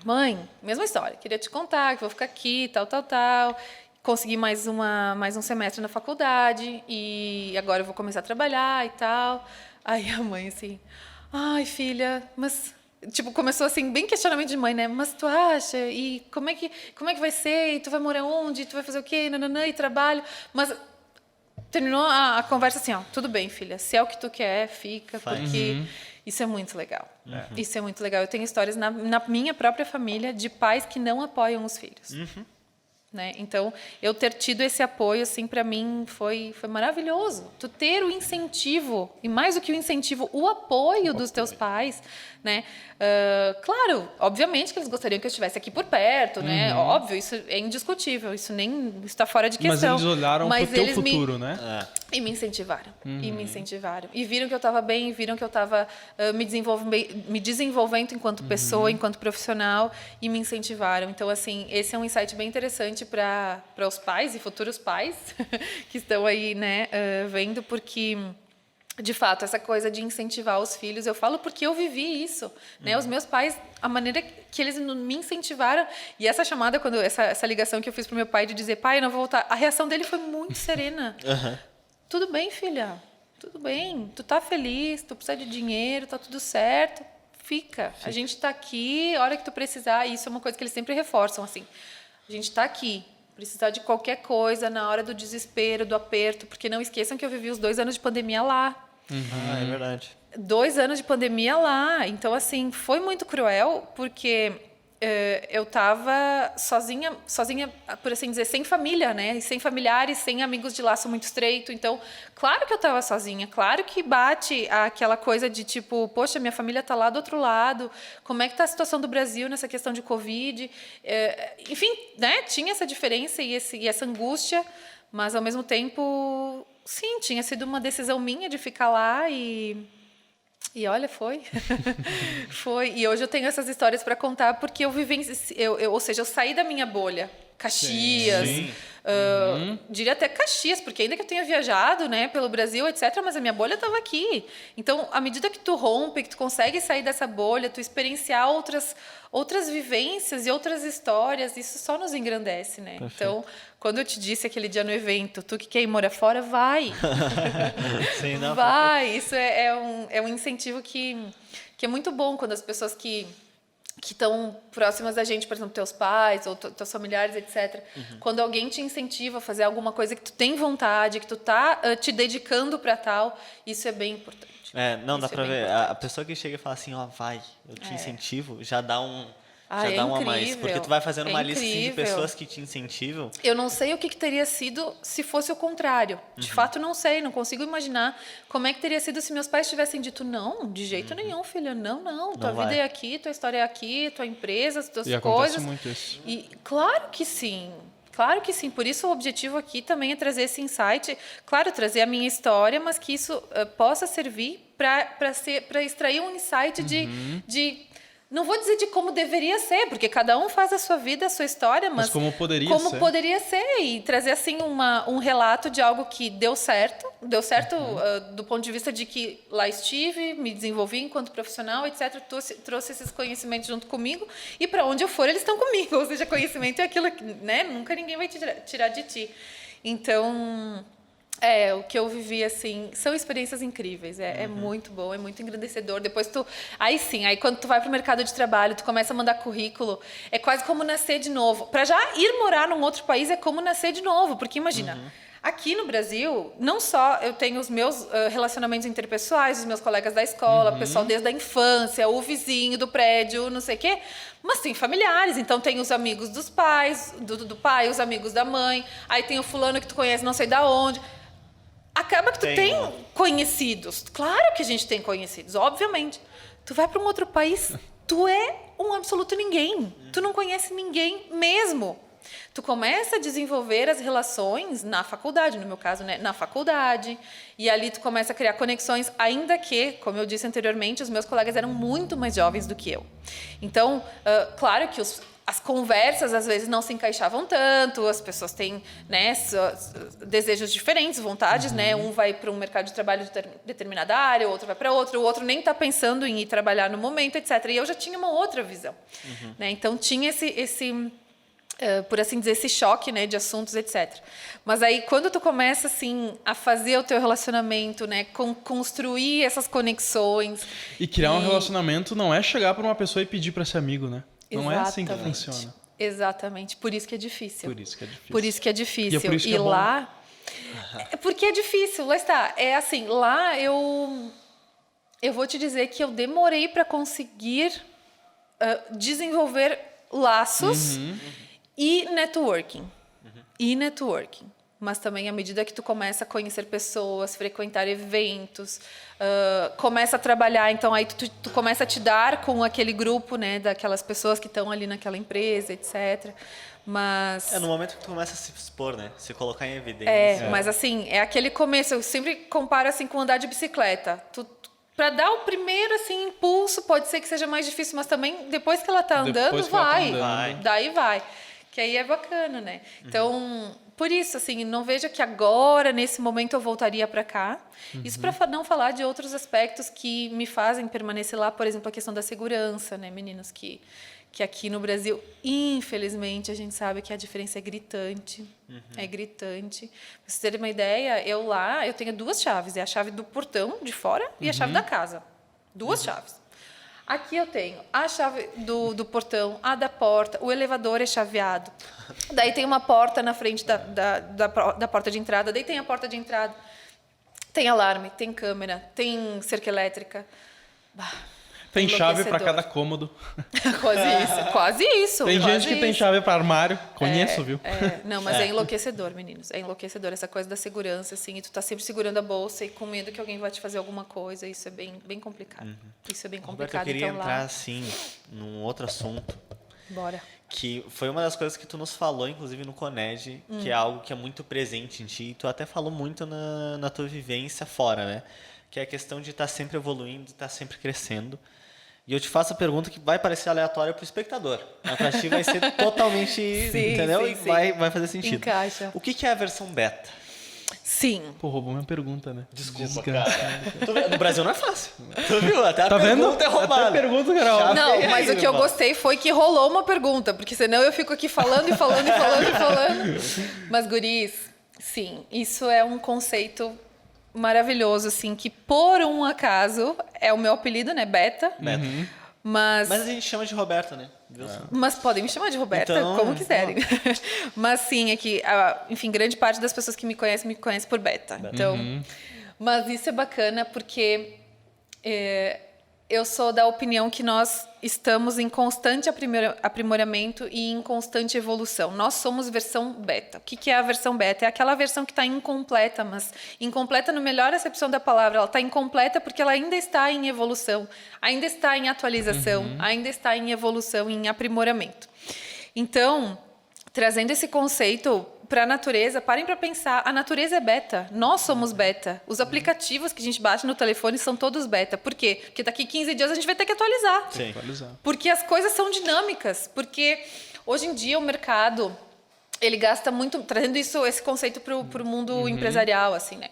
Mãe, mesma história. Queria te contar que vou ficar aqui, tal, tal, tal. Consegui mais um semestre na faculdade e agora eu vou começar a trabalhar e tal. Aí a mãe assim, ai, filha, mas... Tipo, começou assim, bem questionamento de mãe, né? Mas tu acha? E como é que vai ser? E tu vai morar onde? E tu vai fazer o quê? Nananã, e trabalho. Mas terminou a conversa assim, ó. Tudo bem, filha. Se é o que tu quer, fica. Porque isso é muito legal. Isso é muito legal. Eu tenho histórias na minha própria família de pais que não apoiam os filhos. Né? Então, eu ter tido esse apoio, assim, para mim foi maravilhoso. Tu ter o incentivo, e mais do que o incentivo, o apoio dos teus pais, né? Claro, obviamente que eles gostariam que eu estivesse aqui por perto, né? Óbvio, isso é indiscutível, isso está fora de questão. Mas eles olharam para o teu futuro, né? E me incentivaram, e me incentivaram. E viram que eu estava bem, viram que eu estava me desenvolvendo enquanto pessoa, enquanto profissional, e me incentivaram. Então, assim, esse é um insight bem interessante para os pais e futuros pais que estão aí, né, vendo, porque... De fato, essa coisa de incentivar os filhos, eu falo porque eu vivi isso, né? Os meus pais, a maneira que eles me incentivaram, e essa chamada, quando essa ligação que eu fiz pro meu pai de dizer, pai, eu não vou voltar, a reação dele foi muito serena. Tudo bem, filha, tudo bem, tu tá feliz, tu precisa de dinheiro, tá tudo certo, fica. A gente tá aqui, a hora que tu precisar, e isso é uma coisa que eles sempre reforçam, assim, a gente tá aqui. Precisar de qualquer coisa na hora do desespero, do aperto, porque não esqueçam que eu vivi os 2 anos de pandemia lá. É verdade. 2 anos de pandemia lá. Então, assim, foi muito cruel, porque eu estava sozinha, por assim dizer, sem família, né? E sem familiares, sem amigos de laço muito estreito. Então, claro que eu estava sozinha. Claro que bate aquela coisa de tipo, poxa, minha família está lá do outro lado. Como é que está a situação do Brasil nessa questão de Covid? Enfim, né? Tinha essa diferença e essa angústia, mas, ao mesmo tempo... Sim, tinha sido uma decisão minha de ficar lá e olha, foi. Foi. E hoje eu tenho essas histórias para contar porque eu ou seja, eu saí da minha bolha. Caxias, diria até Caxias, porque ainda que eu tenha viajado, né, pelo Brasil, etc., mas a minha bolha estava aqui. Então, à medida que tu rompe, que tu consegue sair dessa bolha, tu experienciar outras vivências e outras histórias, isso só nos engrandece, né? Perfeito. Então, quando eu te disse aquele dia no evento, tu que quer ir morar fora, vai. Sim, não, vai. Isso é um incentivo que é muito bom quando as pessoas que estão próximas da gente, por exemplo, teus pais ou teus familiares, etc. Quando alguém te incentiva a fazer alguma coisa que tu tem vontade, que tu tá te dedicando para tal, isso é bem importante. Não, isso dá para ver. A pessoa que chega e fala assim, ó, vai, eu te incentivo, já dá um a mais. Porque tu vai fazendo uma lista assim, de pessoas que te incentivam. Eu não sei o que teria sido se fosse o contrário. De fato, não sei. Não consigo imaginar como é que teria sido se meus pais tivessem dito, não, de jeito nenhum, filha. Não. Tua vida é aqui, tua história é aqui, tua empresa, as tuas coisas. Acontece muito isso. E claro que sim. Claro que sim. Por isso, o objetivo aqui também é trazer esse insight. Claro, trazer a minha história, mas que isso possa servir para extrair um insight de Não vou dizer de como deveria ser, porque cada um faz a sua vida, a sua história, mas como poderia como ser. poderia ser. E trazer, assim, um relato de algo que deu certo. Deu certo do ponto de vista de que lá estive, me desenvolvi enquanto profissional, etc. Trouxe esses conhecimentos junto comigo. E para onde eu for, eles estão comigo. Ou seja, conhecimento é aquilo que, né, nunca ninguém vai tirar de ti. Então... o que eu vivi, assim, são experiências incríveis. É muito bom, é muito engrandecedor. Depois aí quando tu vai pro mercado de trabalho, tu começa a mandar currículo, é quase como nascer de novo. Para já ir morar num outro país é como nascer de novo, porque imagina, aqui no Brasil, não só eu tenho os meus relacionamentos interpessoais, os meus colegas da escola, o pessoal desde a infância, o vizinho do prédio, não sei o quê, mas tem familiares. Então tem os amigos dos pais, do pai, os amigos da mãe, aí tem o fulano que tu conhece não sei da onde. Acaba que tu tem conhecidos. Claro que a gente tem conhecidos, obviamente. Tu vai para um outro país, tu é um absoluto ninguém. Tu não conhece ninguém mesmo. Tu começa a desenvolver as relações na faculdade, no meu caso, né, na faculdade, e ali tu começa a criar conexões, ainda que, como eu disse anteriormente, os meus colegas eram muito mais jovens do que eu. Então, claro que as conversas, às vezes, não se encaixavam tanto, as pessoas têm, né, desejos diferentes, vontades, né? Um vai para um mercado de trabalho de determinada área, o outro vai para outro, o outro nem está pensando em ir trabalhar no momento, etc. E eu já tinha uma outra visão. Né? Então, tinha esse por assim dizer, esse choque, né, de assuntos, etc. Mas aí, quando tu começa, assim, a fazer o teu relacionamento, né, construir essas conexões... E criar um relacionamento não é chegar para uma pessoa e pedir para ser amigo, né? Não é assim que funciona. Exatamente. Por isso que é difícil. Por isso que é difícil. Por isso que é difícil. E é por isso que é bom. Lá... É porque é difícil. Lá está. É assim, lá eu vou te dizer que eu demorei para conseguir desenvolver laços e networking. E networking. Mas também, à medida que tu começa a conhecer pessoas, frequentar eventos, começa a trabalhar, então aí tu começa a te dar com aquele grupo, né, daquelas pessoas que estão ali naquela empresa, etc. Mas... no momento que tu começa a se expor, né? Se colocar em evidência. Mas assim, é aquele começo. Eu sempre comparo assim com andar de bicicleta. Para dar o primeiro assim impulso, pode ser que seja mais difícil, mas também depois que ela tá andando, vai. Daí vai. Que aí é bacana, né? Então, por isso, assim, não vejo que agora, nesse momento, eu voltaria para cá. Isso para não falar de outros aspectos que me fazem permanecer lá, por exemplo, a questão da segurança, né, meninos? Que aqui no Brasil, infelizmente, a gente sabe que a diferença é gritante. É gritante. Pra vocês terem uma ideia, eu tenho 2 chaves. É a chave do portão de fora e a chave da casa. 2 chaves. Aqui eu tenho a chave do portão, a da porta, o elevador é chaveado. Daí tem uma porta na frente da porta de entrada, daí tem a porta de entrada. Tem alarme, tem câmera, tem cerca elétrica. Tem chave para cada cômodo. Quase isso. Tem gente que tem chave para armário. Conheço, viu? Não, mas é enlouquecedor, meninos. É enlouquecedor essa coisa da segurança, assim. E tu tá sempre segurando a bolsa e com medo que alguém vai te fazer alguma coisa. Isso é bem, bem complicado. Isso é bem complicado. Roberto, eu queria então, entrar, assim, num outro assunto. Bora. Que foi uma das coisas que tu nos falou, inclusive, no Coned, que é algo que é muito presente em ti. E tu até falou muito na tua vivência fora, né? Que é a questão de estar sempre evoluindo, de estar sempre crescendo. E eu te faço a pergunta que vai parecer aleatória para o espectador. Mas para ti vai ser totalmente, entendeu? Sim. Vai fazer sentido. Encaixa. O que é a versão beta? Sim. Pô, roubou minha pergunta, né? Desculpa, cara. No Brasil não é fácil. Tu viu? Até a Tá vendo? pergunta é roubada. Até a pergunta, Carol. Não, mas o que eu gostei foi que rolou uma pergunta, porque senão eu fico aqui falando. Mas, guris, sim, isso é um conceito maravilhoso, assim, que por um acaso é o meu apelido, né? Beta. Mas a gente chama de Roberta, né? Mas podem me chamar de Roberta, Então, como quiserem. Mas sim, é que, enfim, grande parte das pessoas que me conhece por Beta. Então, mas isso é bacana porque eu sou da opinião que nós estamos em constante aprimoramento e em constante evolução. Nós somos versão beta. O que é a versão beta? É aquela versão que está incompleta, mas incompleta no melhor acepção da palavra. Ela está incompleta porque ela ainda está em evolução, ainda está em atualização, ainda está em evolução, em aprimoramento. Então, trazendo esse conceito para a natureza, parem para pensar, a natureza é beta, nós somos beta. Os aplicativos que a gente baixa no telefone são todos beta. Por quê? Porque daqui 15 dias a gente vai ter que atualizar. Sim. Porque as coisas são dinâmicas, porque hoje em dia o mercado, ele gasta muito, trazendo esse conceito para o mundo empresarial, assim, né?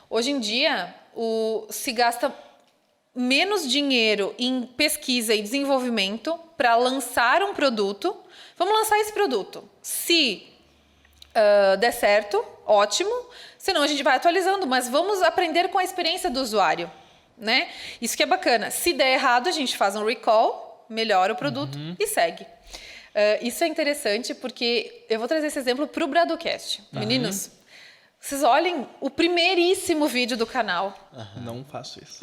Hoje em dia, se gasta menos dinheiro em pesquisa e desenvolvimento para lançar um produto. Vamos lançar esse produto. Se der certo, ótimo. Senão a gente vai atualizando, mas vamos aprender com a experiência do usuário, né? Isso que é bacana. Se der errado, a gente faz um recall, melhora o produto e segue. Isso é interessante porque eu vou trazer esse exemplo para o Bradocast. Meninos, vocês olhem o primeiríssimo vídeo do canal. Não faço isso.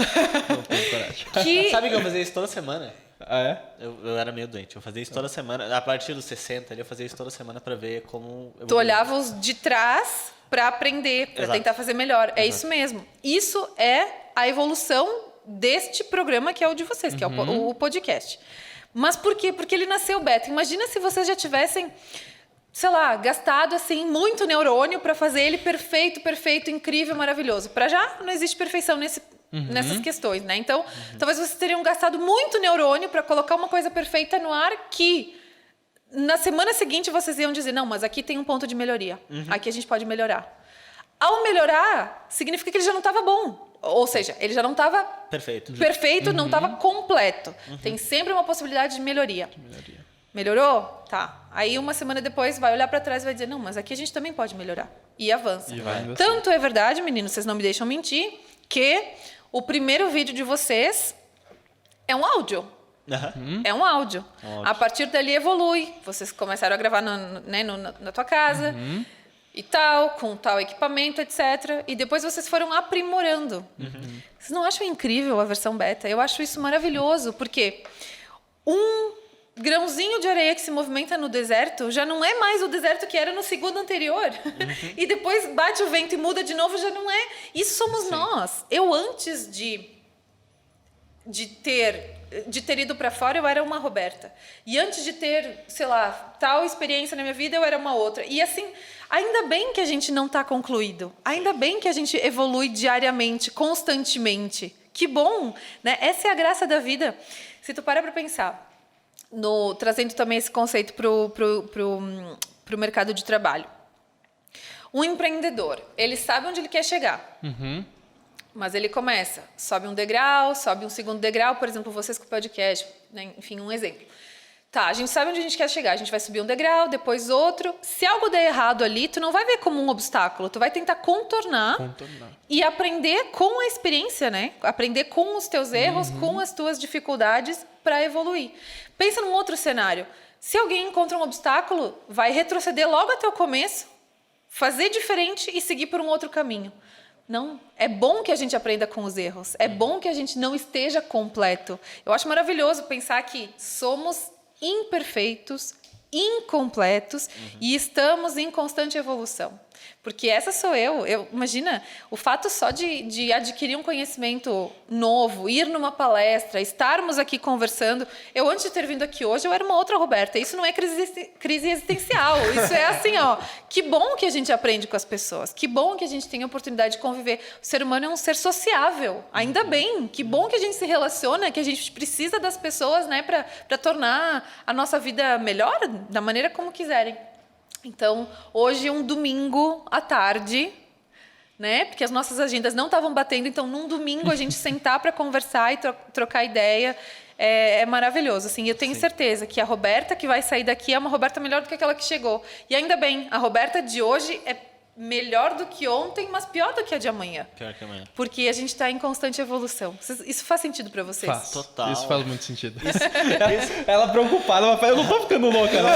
Não tenho coragem. Sabe que eu fazia isso toda semana? Ah, é? Eu era meio doente. Eu fazia isso toda semana. A partir dos 60, eu fazia isso toda semana para ver como... Tu olhava os de trás para aprender, para tentar fazer melhor. É isso mesmo. Isso é a evolução deste programa que é o de vocês, que é o podcast. Mas por quê? Porque ele nasceu beta. Imagina se vocês já tivessem, sei lá, gastado assim muito neurônio para fazer ele perfeito, incrível, maravilhoso. Para já não existe perfeição nessas questões, né? Então, talvez vocês teriam gastado muito neurônio para colocar uma coisa perfeita no ar que na semana seguinte vocês iam dizer, não, mas aqui tem um ponto de melhoria. Aqui a gente pode melhorar. Ao melhorar, significa que ele já não estava bom. Ou seja, ele já não estava perfeito, não estava completo. Tem sempre uma possibilidade de melhoria. Melhorou? Tá. Aí uma semana depois vai olhar para trás e vai dizer, não, mas aqui a gente também pode melhorar. E avança. Tanto é verdade, meninos, vocês não me deixam mentir, que o primeiro vídeo de vocês é um áudio. É um áudio. A partir dali evolui. Vocês começaram a gravar na tua casa e tal, com tal equipamento, etc. E depois vocês foram aprimorando. Vocês não acham incrível a versão beta? Eu acho isso maravilhoso, porque um grãozinho de areia que se movimenta no deserto já não é mais o deserto que era no segundo anterior. E depois bate o vento e muda de novo, já não é. Isso somos nós. Eu, antes de ter ido para fora, eu era uma Roberta. E antes de ter, sei lá, tal experiência na minha vida, eu era uma outra. E assim, ainda bem que a gente não está concluído. Ainda bem que a gente evolui diariamente, constantemente. Que bom, né? Essa é a graça da vida. Se tu para pensar, trazendo também esse conceito pro mercado de trabalho. Um empreendedor, ele sabe onde ele quer chegar. Mas ele começa, sobe um degrau, sobe um segundo degrau, por exemplo, vocês com o podcast, né? Enfim, um exemplo. Tá, a gente sabe onde a gente quer chegar, a gente vai subir um degrau, depois outro. Se algo der errado ali, tu não vai ver como um obstáculo, tu vai tentar contornar. E aprender com a experiência, né? Aprender com os teus erros, com as tuas dificuldades para evoluir. Pensa num outro cenário. Se alguém encontra um obstáculo, vai retroceder logo até o começo, fazer diferente e seguir por um outro caminho. Não, é bom que a gente aprenda com os erros. É bom que a gente não esteja completo. Eu acho maravilhoso pensar que somos imperfeitos, incompletos e estamos em constante evolução. Porque essa sou eu. Imagina, o fato só de adquirir um conhecimento novo, ir numa palestra, estarmos aqui conversando. Eu, antes de ter vindo aqui hoje, eu era uma outra Roberta. Isso não é crise existencial. Isso é assim, ó. Que bom que a gente aprende com as pessoas. Que bom que a gente tem a oportunidade de conviver. O ser humano é um ser sociável. Ainda bem. Que bom que a gente se relaciona, que a gente precisa das pessoas, né, para tornar a nossa vida melhor, da maneira como quiserem. Então, hoje, um domingo à tarde, né? Porque as nossas agendas não estavam batendo, então, num domingo, a gente sentar para conversar e trocar ideia é maravilhoso. Assim, eu tenho certeza que a Roberta que vai sair daqui é uma Roberta melhor do que aquela que chegou. E ainda bem, a Roberta de hoje é melhor do que ontem, mas pior do que a de amanhã. Pior que amanhã. Porque a gente está em constante evolução. Isso faz sentido para vocês? Faz. Total. Isso faz muito sentido. Ela preocupada, ela fala, eu não tô ficando louca, né?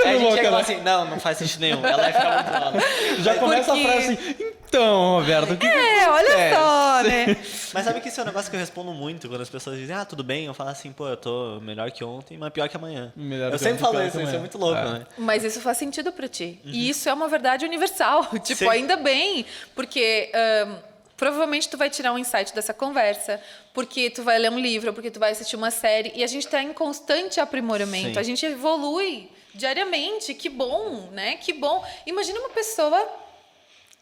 A gente chega assim, não faz sentido nenhum. Ela vai ficar muito louca. Já começa a frase assim, então, Roberto, o que olha só, né? Mas sabe que esse é um negócio que eu respondo muito quando as pessoas dizem, tudo bem, eu falo assim, pô, eu tô melhor que ontem, mas pior que amanhã. Eu sempre falo isso é muito louco, né? Mas isso faz sentido pra ti. E isso é uma verdade universal. Tipo, ainda bem, porque provavelmente tu vai tirar um insight dessa conversa, porque tu vai ler um livro, porque tu vai assistir uma série, e a gente tá em constante aprimoramento. Sim. A gente evolui diariamente. Que bom, né? Que bom. Imagina uma pessoa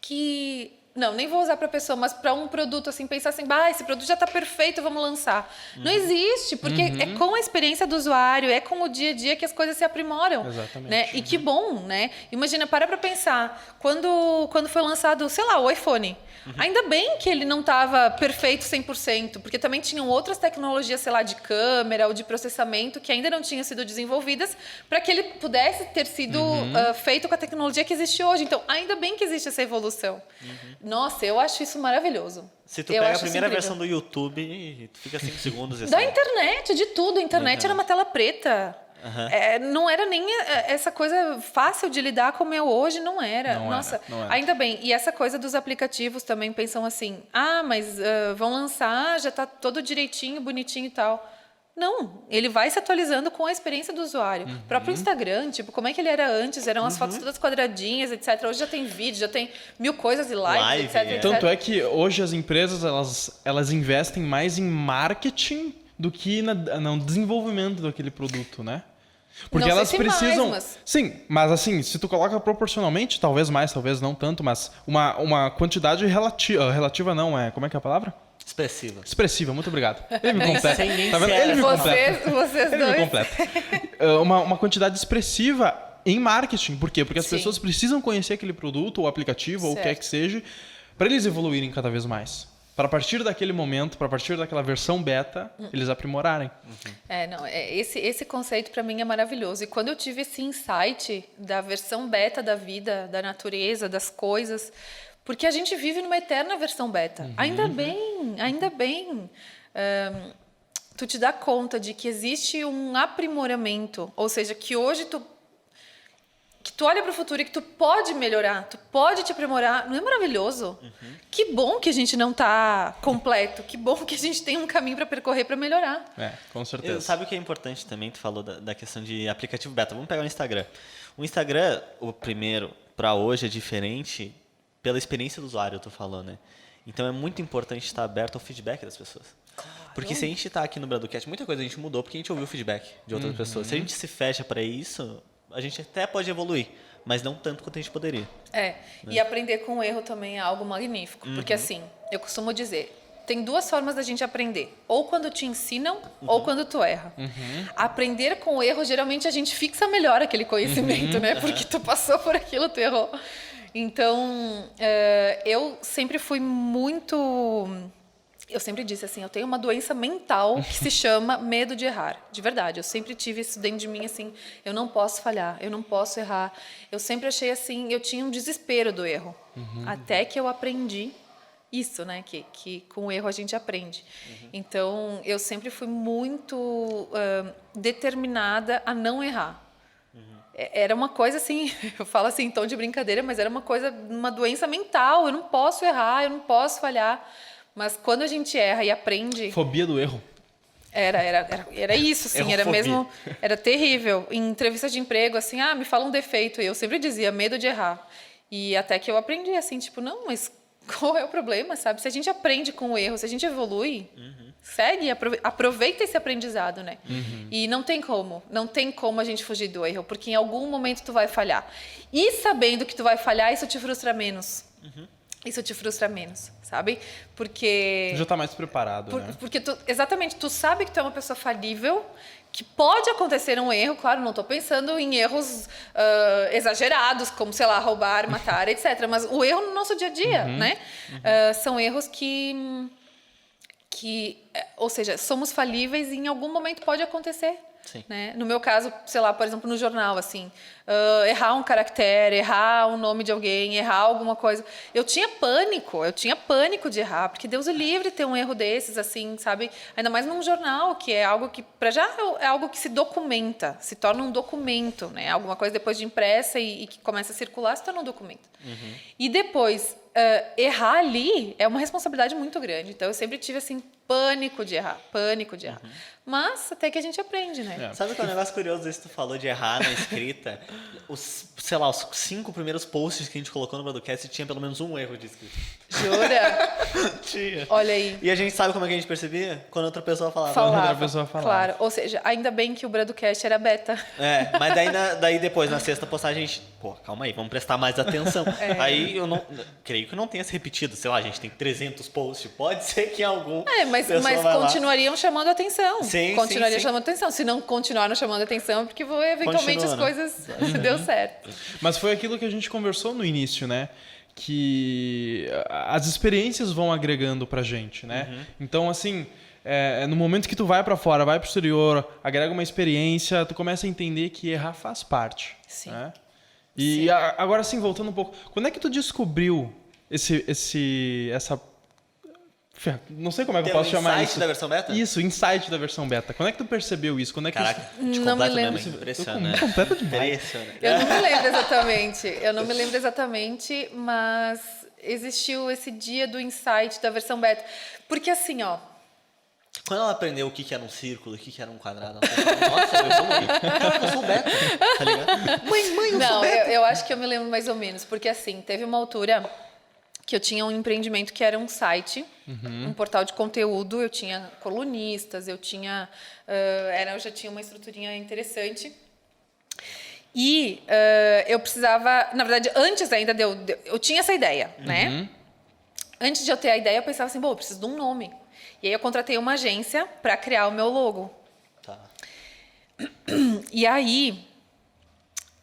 que... Não, nem vou usar para pessoa, mas para um produto, assim, pensar assim, esse produto já está perfeito, vamos lançar. Não existe, porque é com a experiência do usuário, é com o dia a dia que as coisas se aprimoram. Exatamente. Né? E que bom, né? Imagina, para pensar, quando foi lançado, sei lá, o iPhone, ainda bem que ele não estava perfeito 100%, porque também tinham outras tecnologias, sei lá, de câmera ou de processamento que ainda não tinham sido desenvolvidas para que ele pudesse ter sido feito com a tecnologia que existe hoje. Então, ainda bem que existe essa evolução. Nossa, eu acho isso maravilhoso. Se tu pega a primeira versão do YouTube, tu fica 5 segundos. Da internet, de tudo. A internet era uma tela preta. Não era nem essa coisa fácil de lidar como é hoje, não era. Nossa, não era. Ainda bem. E essa coisa dos aplicativos também pensam assim, mas vão lançar, já está todo direitinho, bonitinho e tal. Não, ele vai se atualizando com a experiência do usuário. O próprio Instagram, tipo, como é que ele era antes? Eram as fotos todas quadradinhas, etc. Hoje já tem vídeo, já tem 1000 coisas e lives, etc. Tanto é que hoje as empresas, elas investem mais em marketing do que no desenvolvimento daquele produto, né? Porque não elas sei se precisam... mais, mas... Sim, mas assim, se tu coloca proporcionalmente, talvez mais, talvez não tanto, mas uma quantidade relativa não, como é que é a palavra? Expressiva, muito obrigado. Ele me completa. Tá vendo? Ele me completa. Vocês Ele dois. me completa. Uma quantidade expressiva em marketing. Por quê? Porque as pessoas precisam conhecer aquele produto, ou aplicativo, ou o que quer que seja, para eles evoluírem cada vez mais. Para a partir daquele momento, para a partir daquela versão beta, eles aprimorarem. Esse conceito para mim é maravilhoso. E quando eu tive esse insight da versão beta da vida, da natureza, das coisas... Porque a gente vive numa eterna versão beta. Ainda bem. Tu te dá conta de que existe um aprimoramento. Ou seja, que hoje que tu olha para o futuro e que tu pode melhorar, tu pode te aprimorar. Não é maravilhoso? Que bom que a gente não está completo. Que bom que a gente tem um caminho para percorrer para melhorar. Com certeza. Sabe o que é importante também? Tu falou da questão de aplicativo beta. Vamos pegar o Instagram. O Instagram, o primeiro, para hoje é diferente... Pela experiência do usuário, eu tô falando, né? Então é muito importante estar aberto ao feedback das pessoas. Claro. Porque se a gente está aqui no Braducast, muita coisa a gente mudou porque a gente ouviu o feedback de outras pessoas. Se a gente se fecha para isso, a gente até pode evoluir, mas não tanto quanto a gente poderia. Né? E aprender com o erro também é algo magnífico. Porque assim, eu costumo dizer, tem 2 formas da gente aprender. Ou quando te ensinam, ou quando tu erra. Aprender com o erro, geralmente a gente fixa melhor aquele conhecimento, né? Porque tu passou por aquilo, tu errou. Então, eu sempre fui muito... Eu sempre disse assim, eu tenho uma doença mental que se chama medo de errar. De verdade, eu sempre tive isso dentro de mim, assim, eu não posso falhar, eu não posso errar. Eu sempre achei assim, eu tinha um desespero do erro. Até que eu aprendi isso, né? Que com o erro a gente aprende. Então, eu sempre fui muito determinada a não errar. Era uma coisa assim, eu falo assim em tom de brincadeira, mas era uma coisa, uma doença mental. Eu não posso errar, eu não posso falhar. Mas quando a gente erra e aprende... Fobia do erro. Era isso, assim, era mesmo... Era terrível. Em entrevista de emprego, assim, me fala um defeito. E eu sempre dizia, medo de errar. E até que eu aprendi, assim, tipo, não, mas qual é o problema, sabe? Se a gente aprende com o erro, se a gente evolui... Segue, aproveita esse aprendizado, né? E não tem como a gente fugir do erro, porque em algum momento tu vai falhar. E sabendo que tu vai falhar, isso te frustra menos. Isso te frustra menos, sabe? Porque... Tu já tá mais preparado, né? Porque exatamente, tu sabe que tu é uma pessoa falível, que pode acontecer um erro, claro, não estou pensando em erros exagerados, como, sei lá, roubar, matar, etc. Mas o erro no nosso dia a dia, né? São erros que, ou seja, somos falíveis e em algum momento pode acontecer. Sim. Né? No meu caso, sei lá, por exemplo, no jornal, assim, errar um caractere, errar o nome de alguém, errar alguma coisa. Eu tinha pânico de errar, porque Deus o livre ter um erro desses, assim, sabe? Ainda mais num jornal, que é algo que, para já, é algo que se documenta, se torna um documento, né? Alguma coisa depois de impressa e que começa a circular, se torna um documento. E depois, errar ali é uma responsabilidade muito grande. Então, eu sempre tive, assim, pânico de errar. Mas até que a gente aprende, né? Sabe qual é um negócio curioso isso que tu falou de errar na escrita? sei lá, os 5 primeiros posts que a gente colocou no Bradocast tinha pelo menos um erro de escrita. Jura? Tinha. Olha aí. E a gente sabe como é que a gente percebia? Quando outra pessoa falava. outra pessoa falava. Claro. Ou seja, ainda bem que o Bradocast era beta. Mas daí depois, na sexta postagem, a gente... Pô, calma aí, vamos prestar mais atenção. Aí eu não... Creio que não tenha se repetido. Sei lá, a gente tem 300 posts. Pode ser que algum... Mas pessoa vai lá. continuariam chamando atenção. Sim, continuariam sim. chamando atenção. Se não continuaram chamando atenção, porque eventualmente Continua, as coisas deu certo. Mas foi aquilo que a gente conversou no início, né? Que as experiências vão agregando pra gente, né? Então, assim, no momento que tu vai pra fora, vai pro exterior, agrega uma experiência, tu começa a entender que errar faz parte. Sim. Né? E agora, assim, voltando um pouco, quando é que tu descobriu essa... Não sei como é que eu posso chamar insight isso. da versão beta? Isso, insight da versão beta. Quando é que tu percebeu isso? Quando é que Caraca, te Não me completa lembro. mesmo. Impressionante. Completa demais. Impressionante. Eu não me lembro exatamente. Mas existiu esse dia do insight da versão beta. Porque assim, ó. Quando ela aprendeu o que era um círculo, o que era um quadrado, ela falou, nossa, eu evoluí. Eu sou beta, tá ligado? Mãe, eu sou beta. Eu acho que eu me lembro mais ou menos. Porque assim, teve uma altura que eu tinha um empreendimento que era um site, um portal de conteúdo, eu tinha colunistas, eu já tinha uma estruturinha interessante. E eu precisava, na verdade, antes ainda eu tinha essa ideia, né? Antes de eu ter a ideia, eu pensava assim, eu preciso de um nome. E aí eu contratei uma agência para criar o meu logo. Tá. E aí,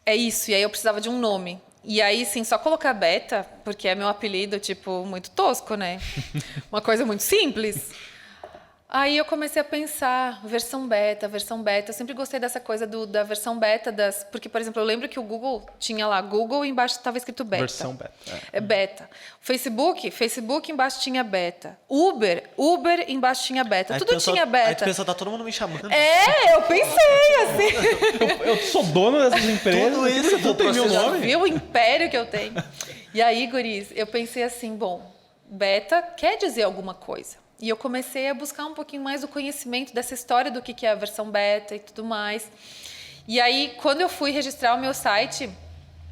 é isso, e aí eu precisava de um nome. E aí, sim, só colocar beta, porque é meu apelido, tipo, muito tosco, né? Uma coisa muito simples. Aí eu comecei a pensar, versão beta. Eu sempre gostei dessa coisa da versão beta, porque, por exemplo, eu lembro que o Google tinha lá Google e embaixo estava escrito beta. Versão beta. É beta. Facebook embaixo tinha beta. Uber embaixo tinha beta. Aí Tudo tinha beta. Aí tu pensou, tá todo mundo me chamando. Eu pensei assim. Eu sou dono dessas empresas. Tudo isso, tudo tem meu Já nome. viu o império que eu tenho? E aí, guris, eu pensei assim, beta quer dizer alguma coisa. E eu comecei a buscar um pouquinho mais o conhecimento dessa história do que é a versão beta e tudo mais. E aí, quando eu fui registrar o meu site,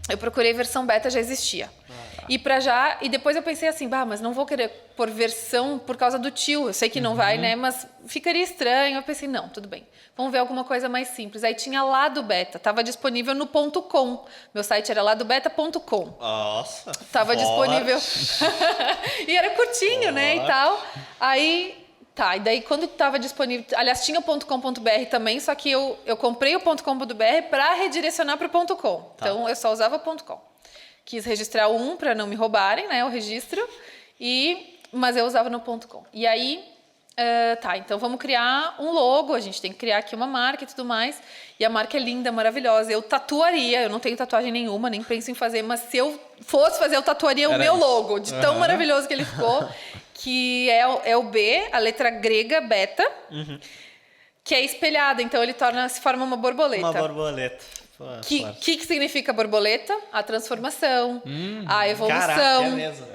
eu procurei versão beta, já existia. E depois eu pensei assim, mas não vou querer pôr versão por causa do tio. Eu sei que não vai, né? Mas ficaria estranho. Eu pensei, não, tudo bem. Vamos ver alguma coisa mais simples. Aí tinha Lado Beta, estava disponível no .com. Meu site era ladobeta.com. Nossa. Tava disponível. E era curtinho, né, e tal. Aí, e daí quando estava disponível... Aliás, tinha o .com.br também, só que eu comprei o .com.br para redirecionar para o .com. Tá. Então, eu só usava o .com. Quis registrar para não me roubarem, né, o registro. Mas eu usava no .com. E aí... então vamos criar um logo, a gente tem que criar aqui uma marca e tudo mais. E a marca é linda, maravilhosa. Eu tatuaria, eu não tenho tatuagem nenhuma, nem penso em fazer, mas se eu fosse fazer, eu tatuaria o meu logo, de tão maravilhoso que ele ficou, que é o B, a letra grega, beta, que é espelhada, então ele se forma uma borboleta. Uma borboleta. Que significa borboleta? A transformação, a evolução. Caraca, é mesmo.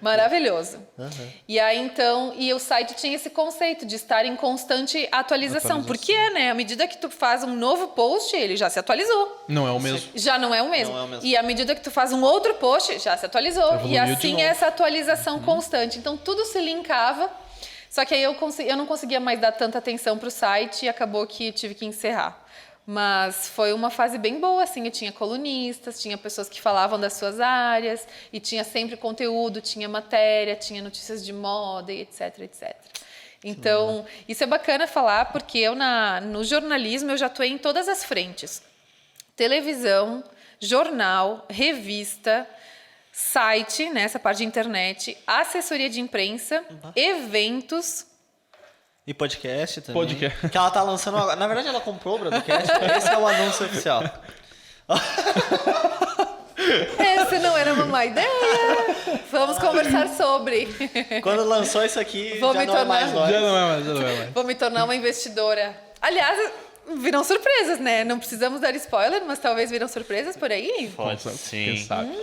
Maravilhoso. E aí, então, o site tinha esse conceito de estar em constante atualização. Porque, né, à medida que tu faz um novo post, ele já se atualizou. Não é o mesmo. Já não é o mesmo. Não é o mesmo. E à medida que tu faz um outro post, já se atualizou. Evoluiu E de assim novo. essa atualização constante. Então, tudo se linkava. Só que aí eu não conseguia mais dar tanta atenção para o site e acabou que tive que encerrar. Mas foi uma fase bem boa, assim, eu tinha colunistas, tinha pessoas que falavam das suas áreas, e tinha sempre conteúdo, tinha matéria, tinha notícias de moda, e etc, etc. Então, isso é bacana falar, porque no jornalismo eu já atuei em todas as frentes. Televisão, jornal, revista, site, né, essa parte de internet, assessoria de imprensa, eventos... E podcast também. Podcast. Que ela tá lançando agora. Na verdade, ela comprou o Bradocast. Esse é o anúncio oficial. Essa não era uma má ideia. Vamos conversar sobre. Ququando lançou isso aqui, Vou já me não é tornar- mais nós. Já não é mais. Vou me tornar uma investidora. Aliás, viram surpresas, né? Não precisamos dar spoiler, mas talvez viram surpresas por aí. Pode sim.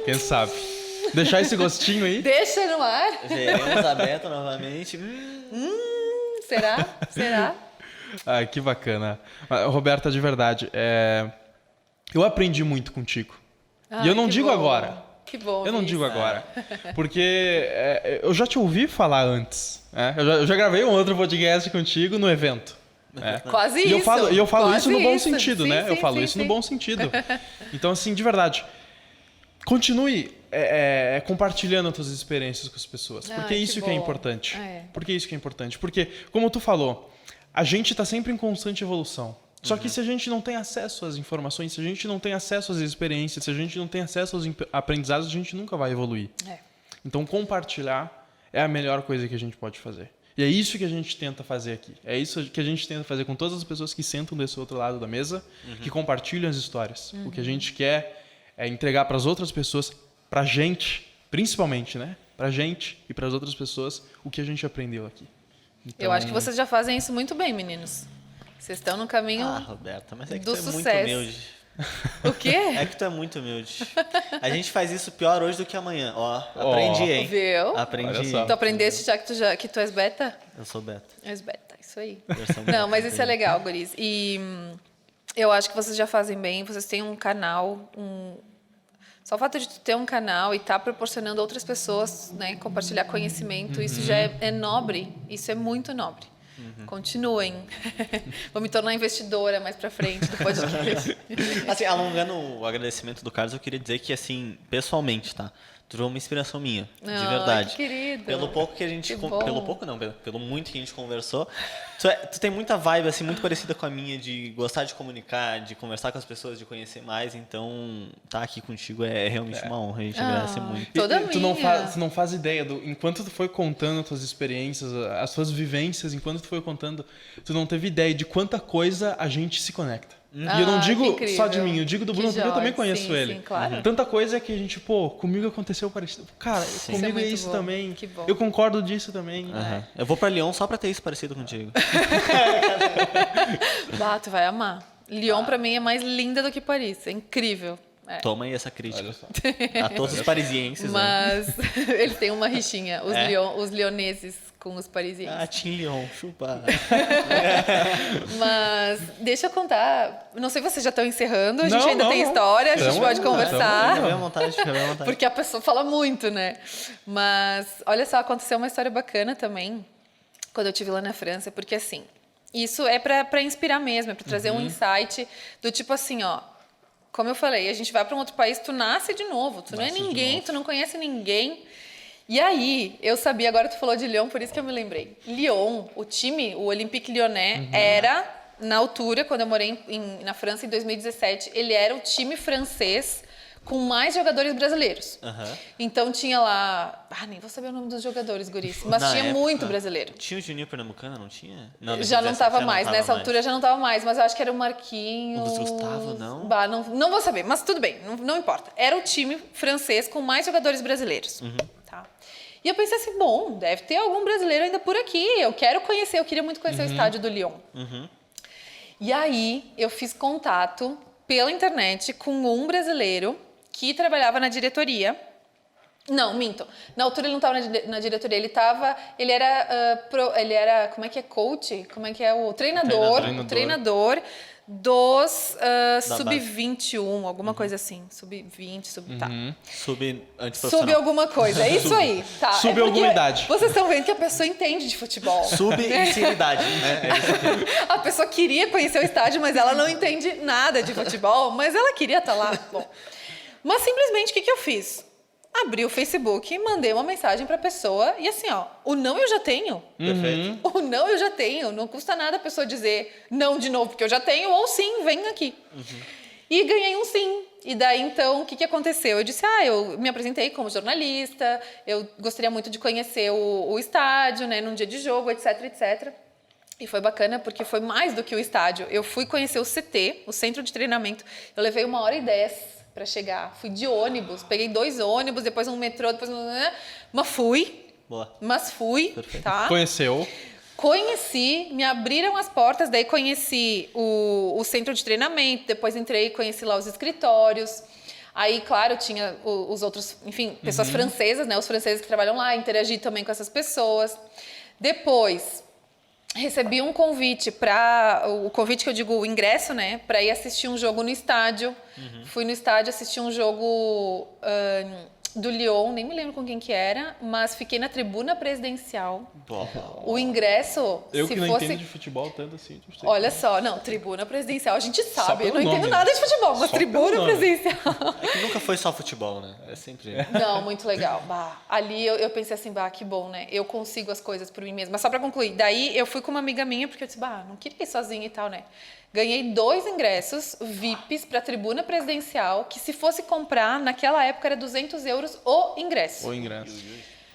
Quem sabe? Deixar esse gostinho aí. Deixa no ar. Veremos a beta novamente. Será? Que bacana. Roberta, de verdade, eu aprendi muito contigo. E eu não que digo bom. agora. Que bom. Eu não Viz. digo agora. Porque eu já te ouvi falar antes. Né? Eu já gravei um outro podcast contigo no evento. Né? Quase E isso. eu falo quase isso no bom isso. sentido, Sim, né? Eu sim, falo sim, isso sim. no bom sentido. Então, assim, de verdade, continue compartilhando as suas experiências com as pessoas. Porque Ai, isso que que é bom. importante. É. Porque isso que é importante. Porque, como tu falou, a gente está sempre em constante evolução. Só que se a gente não tem acesso às informações, se a gente não tem acesso às experiências, se a gente não tem acesso aos aprendizados, a gente nunca vai evoluir. É. Então, compartilhar é a melhor coisa que a gente pode fazer. E é isso que a gente tenta fazer aqui. É isso que a gente tenta fazer com todas as pessoas que sentam desse outro lado da mesa, que compartilham as histórias. O que a gente quer é entregar para as outras pessoas, pra gente, principalmente, né? Pra gente e para as outras pessoas, o que a gente aprendeu aqui. Então, Eu acho que vocês já fazem isso muito bem, meninos. Vocês estão no caminho Roberta, mas é que do tu é muito sucesso. humilde. O quê? É que tu é muito humilde. A gente faz isso pior hoje do que amanhã. Ó, aprendi, hein? Viu? Olha Aprendi. só. Tu aprendeste que tu és beta? Eu sou Beto. És beta, isso aí. Versão Não, beta, mas isso é aprendi. legal, guris. E eu acho que vocês já fazem bem. Vocês têm um canal, só o fato de tu ter um canal e estar proporcionando a outras pessoas, né, compartilhar conhecimento, isso já é nobre. Isso é muito nobre. Continuem. Vou me tornar investidora mais pra frente do podcast. Assim, alongando o agradecimento do Carlos, eu queria dizer que, assim, pessoalmente, tá? Tu foi uma inspiração minha, de Ai, verdade. que querido. Pelo pouco que a gente... Que bom. Pelo pouco não, pelo muito que a gente conversou. Tu tem muita vibe, assim, muito parecida com a minha, de gostar de comunicar, de conversar com as pessoas, de conhecer mais. Então, estar aqui contigo é realmente uma honra. A gente agradece muito. Toda tu não minha. tu não faz ideia enquanto tu foi contando as tuas experiências, as tuas vivências, enquanto tu foi contando, tu não teve ideia de quanta coisa a gente se conecta. E eu não Ah, que digo incrível. só de mim, eu digo do Que Bruno, porque eu também joia. conheço Sim, ele. sim, claro. Tanta coisa que a gente, comigo aconteceu parecido. Cara, comigo Isso é é muito isso bom. também. Que bom. Eu concordo disso também. Aham. Eu vou pra Lyon só pra ter isso parecido contigo. Bah, tu vai amar. Lyon, pra mim, é mais linda do que Paris. É incrível. É. Toma aí essa crítica. Olha só. A todos os parisienses, né? Mas eles têm uma rixinha, os lioneses com os parisienses. Ah, Team Lyon, chupa. Mas deixa eu contar. Não sei se vocês já estão encerrando, a gente Não, ainda não, tem não. história, a gente Tamo- pode tamo- conversar. Fica bem à vontade, fica bem à vontade. Porque a pessoa fala muito, né? Mas, olha só, aconteceu uma história bacana também quando eu estive lá na França, porque assim, isso é pra inspirar mesmo, é pra trazer um insight do tipo assim, ó, como eu falei, a gente vai para um outro país, tu nasce de novo, tu não é ninguém, tu não conhece ninguém. E aí, eu sabia, agora tu falou de Lyon, por isso que eu me lembrei. Lyon, o time, o Olympique Lyonnais, era, na altura, quando eu morei na França em 2017, ele era o time francês com mais jogadores brasileiros. Aham. Então tinha lá... Ah, nem vou saber o nome dos jogadores, guris. Mas Na tinha época, muito brasileiro. Tinha o Juninho Pernambucano, não tinha? Já não 2017 estava já mais, tava nessa mais. altura já não estava mais, mas eu acho que era o Marquinhos. O Luiz Gustavo, não? Bah, não vou saber, mas tudo bem, não importa. Era o time francês com mais jogadores brasileiros. Tá? E eu pensei assim, bom, deve ter algum brasileiro ainda por aqui, eu quero conhecer, eu queria muito conhecer o estádio do Lyon. E aí eu fiz contato pela internet com um brasileiro que trabalhava na diretoria. Não, minto. Na altura ele não estava na diretoria, ele era, como é que é, coach? Como é que é o treinador dos sub-21, alguma coisa assim, sub-20, tá. Antiprofissional. Sub alguma coisa, é isso aí, tá. Sub É alguma porque idade. Vocês estão vendo que a pessoa entende de futebol. Sub-inseridade, né? É isso. A pessoa queria conhecer o estádio, mas ela não entende nada de futebol, mas ela queria estar lá. Bom, mas simplesmente o que eu fiz? Abri o Facebook, mandei uma mensagem para a pessoa e assim, ó, o não eu já tenho. Perfeito. O não eu já tenho. Não custa nada a pessoa dizer não de novo, porque eu já tenho, ou sim, vem aqui. E ganhei um sim. E daí, então, o que aconteceu? Eu disse, eu me apresentei como jornalista, eu gostaria muito de conhecer o estádio, né, num dia de jogo, etc, etc. E foi bacana porque foi mais do que o estádio. Eu fui conhecer o CT, o Centro de Treinamento. Eu levei 1h10 para chegar. Fui de ônibus, peguei 2 ônibus, depois um metrô, depois mas fui. Boa. Mas fui, Perfeito. tá? Conheceu. Conheci, me abriram as portas, daí conheci o centro de treinamento, depois entrei e conheci lá os escritórios. Aí, claro, tinha os outros, enfim, pessoas francesas, né? Os franceses que trabalham lá, interagi também com essas pessoas. Depois, recebi um convite o convite que eu digo, o ingresso, né, para ir assistir um jogo no estádio. Fui no estádio assistir um jogo do Lyon, nem me lembro com quem que era, mas fiquei na tribuna presidencial. O ingresso, Eu se que não fosse... entendo de futebol tanto assim. Não sei. Olha só, não, tribuna presidencial a gente sabe. Eu pelo não entendo nome, nada né? de futebol, mas Só tribuna pelo nome. presidencial. É que nunca foi só futebol, né? É sempre. Não, muito legal. Bah, ali eu pensei assim, bah, que bom, né? Eu consigo as coisas por mim mesma. Mas só pra concluir, daí eu fui com uma amiga minha, porque eu disse, bah, não queria ir sozinha e tal, né? Ganhei 2 ingressos VIPs pra tribuna presidencial, que se fosse comprar, naquela época era 200 euros o ingresso. O ingresso.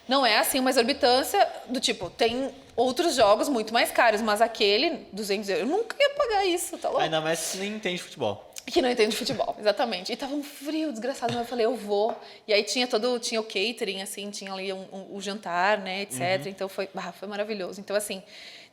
Não é assim uma exorbitância do tipo, tem outros jogos muito mais caros, mas aquele, 200 euros, eu nunca ia pagar isso, tá louco? Ainda mais se nem entende futebol. Que não entende de futebol, exatamente. E tava um frio desgraçado, mas eu falei, eu vou. E aí tinha o catering, assim, tinha ali o jantar, né, etc. Então foi maravilhoso. Então, assim,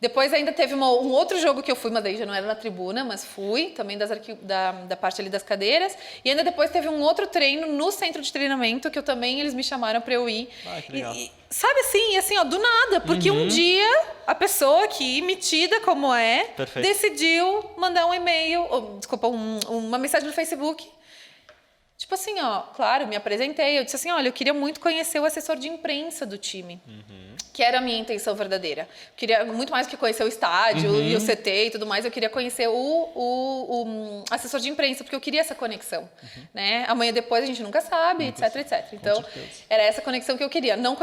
depois ainda teve um outro jogo que eu fui, mas daí já não era na tribuna, mas fui, também da parte ali das cadeiras. E ainda depois teve um outro treino no centro de treinamento, que eles me chamaram pra eu ir. Que legal. Sabe assim, ó, do nada. Porque um dia, a pessoa aqui, metida como é, Perfeito. decidiu mandar um e-mail, uma mensagem no Facebook. Tipo assim, ó, claro, me apresentei. Eu disse assim, olha, eu queria muito conhecer o assessor de imprensa do time. Que era a minha intenção verdadeira. Eu queria muito mais que conhecer o estádio e o CT e tudo mais. Eu queria conhecer o assessor de imprensa, porque eu queria essa conexão. Né? Amanhã depois a gente nunca sabe, etc. Então, era essa conexão que eu queria. Não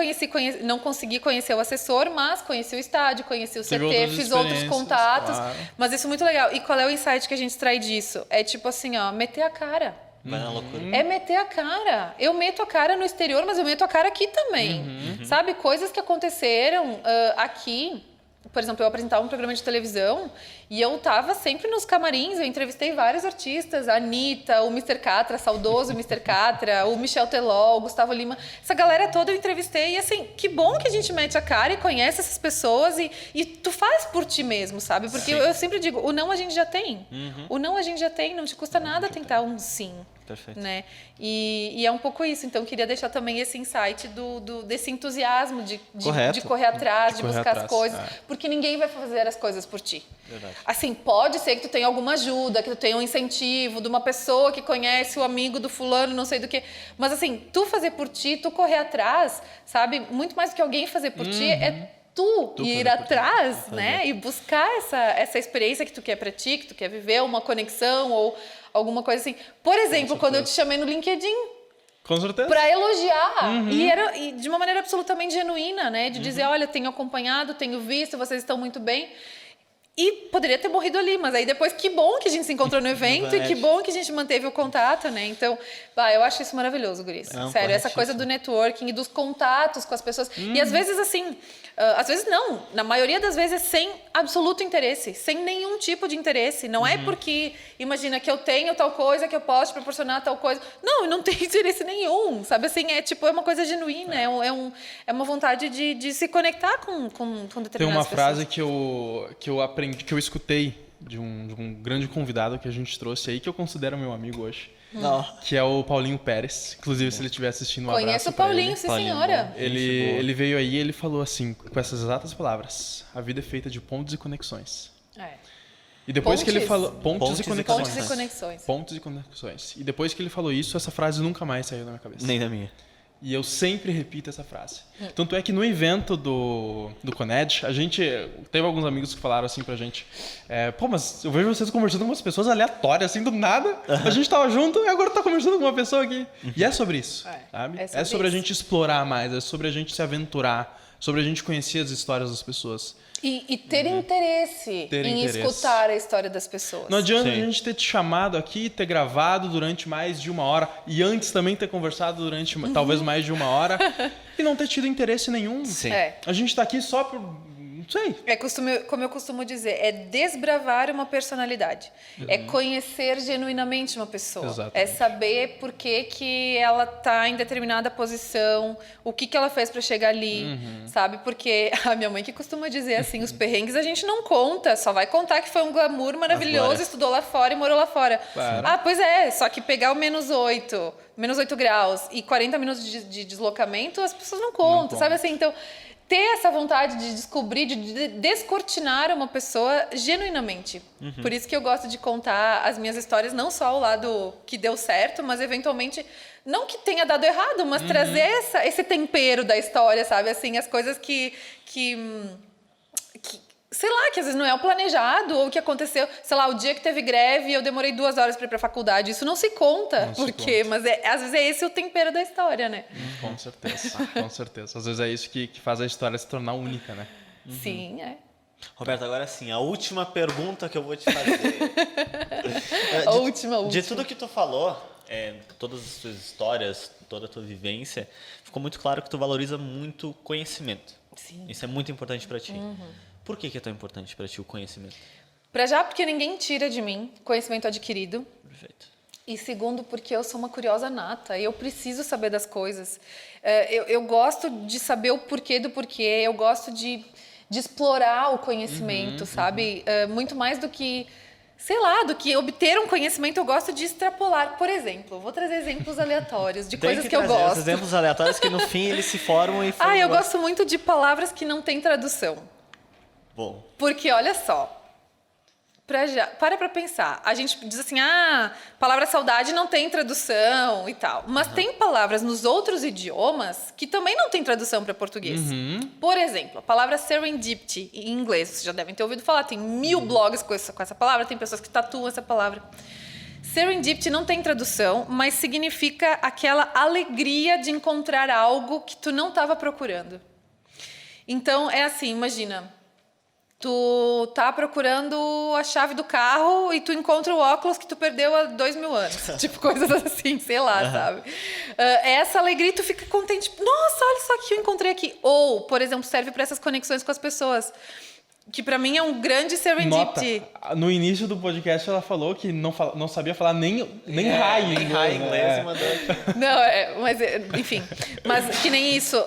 consegui conhecer o assessor, mas conheci o estádio, conheci o Teve CT, outras fiz outros experiências, contatos. claro. Mas isso é muito legal. E qual é o insight que a gente extrai disso? É tipo assim, ó, meter a cara. Vai na loucura. É meter a cara. Eu meto a cara no exterior, mas eu meto a cara aqui também. Sabe? Coisas que aconteceram aqui. Por exemplo, eu apresentava um programa de televisão e eu tava sempre nos camarins, eu entrevistei vários artistas, a Anitta, o Mr. Catra, saudoso Mr. Catra, o Michel Teló, o Gustavo Lima. Essa galera toda eu entrevistei e assim, que bom que a gente mete a cara e conhece essas pessoas e tu faz por ti mesmo, sabe? Porque eu sempre digo, o não a gente já tem. O não a gente já tem, não te custa nada tentar um sim. Perfeito. Né? E é um pouco isso. Então, eu queria deixar também esse insight desse entusiasmo de correr atrás, de buscar as coisas. Porque ninguém vai fazer as coisas por ti. Verdade. Assim, pode ser que tu tenha alguma ajuda, que tu tenha um incentivo de uma pessoa que conhece o amigo do fulano, não sei do que. Mas, assim, tu fazer por ti, tu correr atrás, sabe? Muito mais do que alguém fazer por ti, é tu ir atrás, né? E buscar essa experiência que tu quer pra ti, que tu quer viver, uma conexão ou alguma coisa assim. Por exemplo, quando eu te chamei no LinkedIn Com certeza. para elogiar, e de uma maneira absolutamente genuína, né? De dizer, olha, tenho acompanhado, tenho visto, vocês estão muito bem. E poderia ter morrido ali, mas aí depois, que bom que a gente se encontrou no evento e que bom que a gente manteve o contato, né? Então, eu acho isso maravilhoso, Guris. Sério, essa coisa do networking e dos contatos com as pessoas. E às vezes, assim, às vezes não, na maioria das vezes sem absoluto interesse, sem nenhum tipo de interesse. Não é porque, imagina, que eu tenho tal coisa, que eu posso te proporcionar tal coisa. Não, eu não tenho interesse nenhum, sabe? Assim, é uma coisa genuína, é uma vontade de se conectar com determinadas Tem uma pessoas. frase que eu aprendi, que eu escutei de um grande convidado que a gente trouxe aí, que eu considero meu amigo hoje. Não. Que é o Paulinho Pérez. Inclusive, se ele estiver assistindo, um Conheço abraço o pra Paulinho, ele. sim, Paulinho, senhora. bom. Ele veio aí e ele falou assim, com essas exatas palavras: a vida é feita de pontos e conexões. E depois que ele Pontes? falou pontos e conexões. Pontes e conexões. Pontos e conexões. E depois que ele falou isso, essa frase nunca mais saiu da minha cabeça. Nem da minha. E eu sempre repito essa frase. Tanto é que no evento do Coned, a gente... Teve alguns amigos que falaram assim pra gente, pô, mas eu vejo vocês conversando com umas pessoas aleatórias, assim, do nada. A gente tava junto e agora tá conversando com uma pessoa aqui. E é sobre isso, sabe? É sobre a isso. gente explorar mais, é sobre a gente se aventurar, sobre a gente conhecer as histórias das pessoas. E ter interesse em escutar a história das pessoas. Não adianta Sim. a gente ter te chamado aqui, ter gravado durante mais de 1 hora e antes também ter conversado durante talvez mais de 1 hora e não ter tido interesse nenhum. Sim. A gente tá aqui só por... não sei. Como eu costumo dizer, é desbravar uma personalidade. É conhecer genuinamente uma pessoa. Exatamente. É saber por que ela está em determinada posição, o que ela fez para chegar ali, sabe? Porque a minha mãe que costuma dizer assim, os perrengues a gente não conta, só vai contar que foi um glamour maravilhoso, estudou lá fora e morou lá fora. Claro. Ah, pois é, só que pegar o -8 graus e 40 minutos de deslocamento, as pessoas não contam, sabe assim? Então, ter essa vontade de descobrir, de descortinar uma pessoa genuinamente. Por isso que eu gosto de contar as minhas histórias, não só o lado que deu certo, mas eventualmente, não que tenha dado errado, mas trazer esse tempero da história, sabe? Assim, as coisas que sei lá, que às vezes não é o planejado, ou que aconteceu, sei lá, o dia que teve greve e eu demorei 2 horas para ir pra faculdade. Isso não se conta, mas às vezes é esse o tempero da história, né? Com certeza, com certeza. Às vezes é isso que faz a história se tornar única, né? Sim, é. Roberto, agora sim, a última pergunta que eu vou te fazer. A última. De tudo que tu falou, todas as tuas histórias, toda a tua vivência, ficou muito claro que tu valoriza muito conhecimento. Sim. Isso é muito importante para ti. Por que é tão importante para ti o conhecimento? Pra já, porque ninguém tira de mim conhecimento adquirido. Perfeito. E segundo, porque eu sou uma curiosa nata e eu preciso saber das coisas. Eu gosto de saber o porquê do porquê, eu gosto de explorar o conhecimento, sabe? Muito mais do que, sei lá, do que obter um conhecimento, eu gosto de extrapolar. Por exemplo, vou trazer exemplos aleatórios de coisas que eu gosto. Exemplos aleatórios que no fim eles se formam e eu gosto muito de palavras que não têm tradução. Bom. Porque, olha só, para pensar. A gente diz assim, palavra saudade não tem tradução e tal. Mas tem palavras nos outros idiomas que também não tem tradução para português. Por exemplo, a palavra serendipity em inglês, vocês já devem ter ouvido falar, tem 1000 blogs com essa palavra, tem pessoas que tatuam essa palavra. Serendipity não tem tradução, mas significa aquela alegria de encontrar algo que tu não estava procurando. Então, é assim, imagina... Tu tá procurando a chave do carro e tu encontra o óculos que tu perdeu há 2000 anos. Tipo, coisas assim, sei lá, sabe? Essa alegria, tu fica contente. Nossa, olha só que eu encontrei aqui. Ou, por exemplo, serve para essas conexões com as pessoas. Que para mim é um grande serendipity. No início do podcast ela falou que não sabia falar nem raio em inglês. E mandou aqui. Não, mas enfim. Mas que nem isso...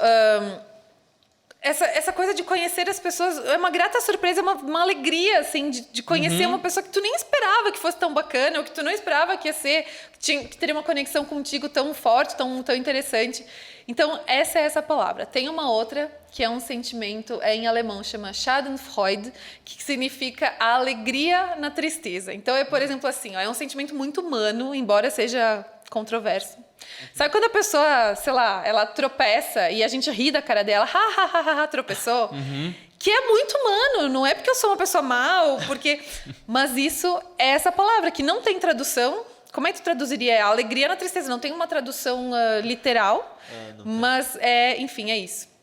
Essa coisa de conhecer as pessoas é uma grata surpresa, uma alegria, assim, de conhecer uma pessoa que tu nem esperava que fosse tão bacana, ou que tu não esperava que ia ser, que teria uma conexão contigo tão forte, tão interessante. Então, essa é essa palavra. Tem uma outra, que é um sentimento, em alemão, chama Schadenfreude, que significa a alegria na tristeza. Então, por exemplo, assim, é um sentimento muito humano, embora seja controverso. Sabe quando a pessoa, sei lá, ela tropeça e a gente ri da cara dela, tropeçou? Que é muito humano, não é porque eu sou uma pessoa má, mas isso é essa palavra, que não tem tradução. Como é que tu traduziria? A alegria na tristeza, não tem uma tradução literal, mas enfim, é isso.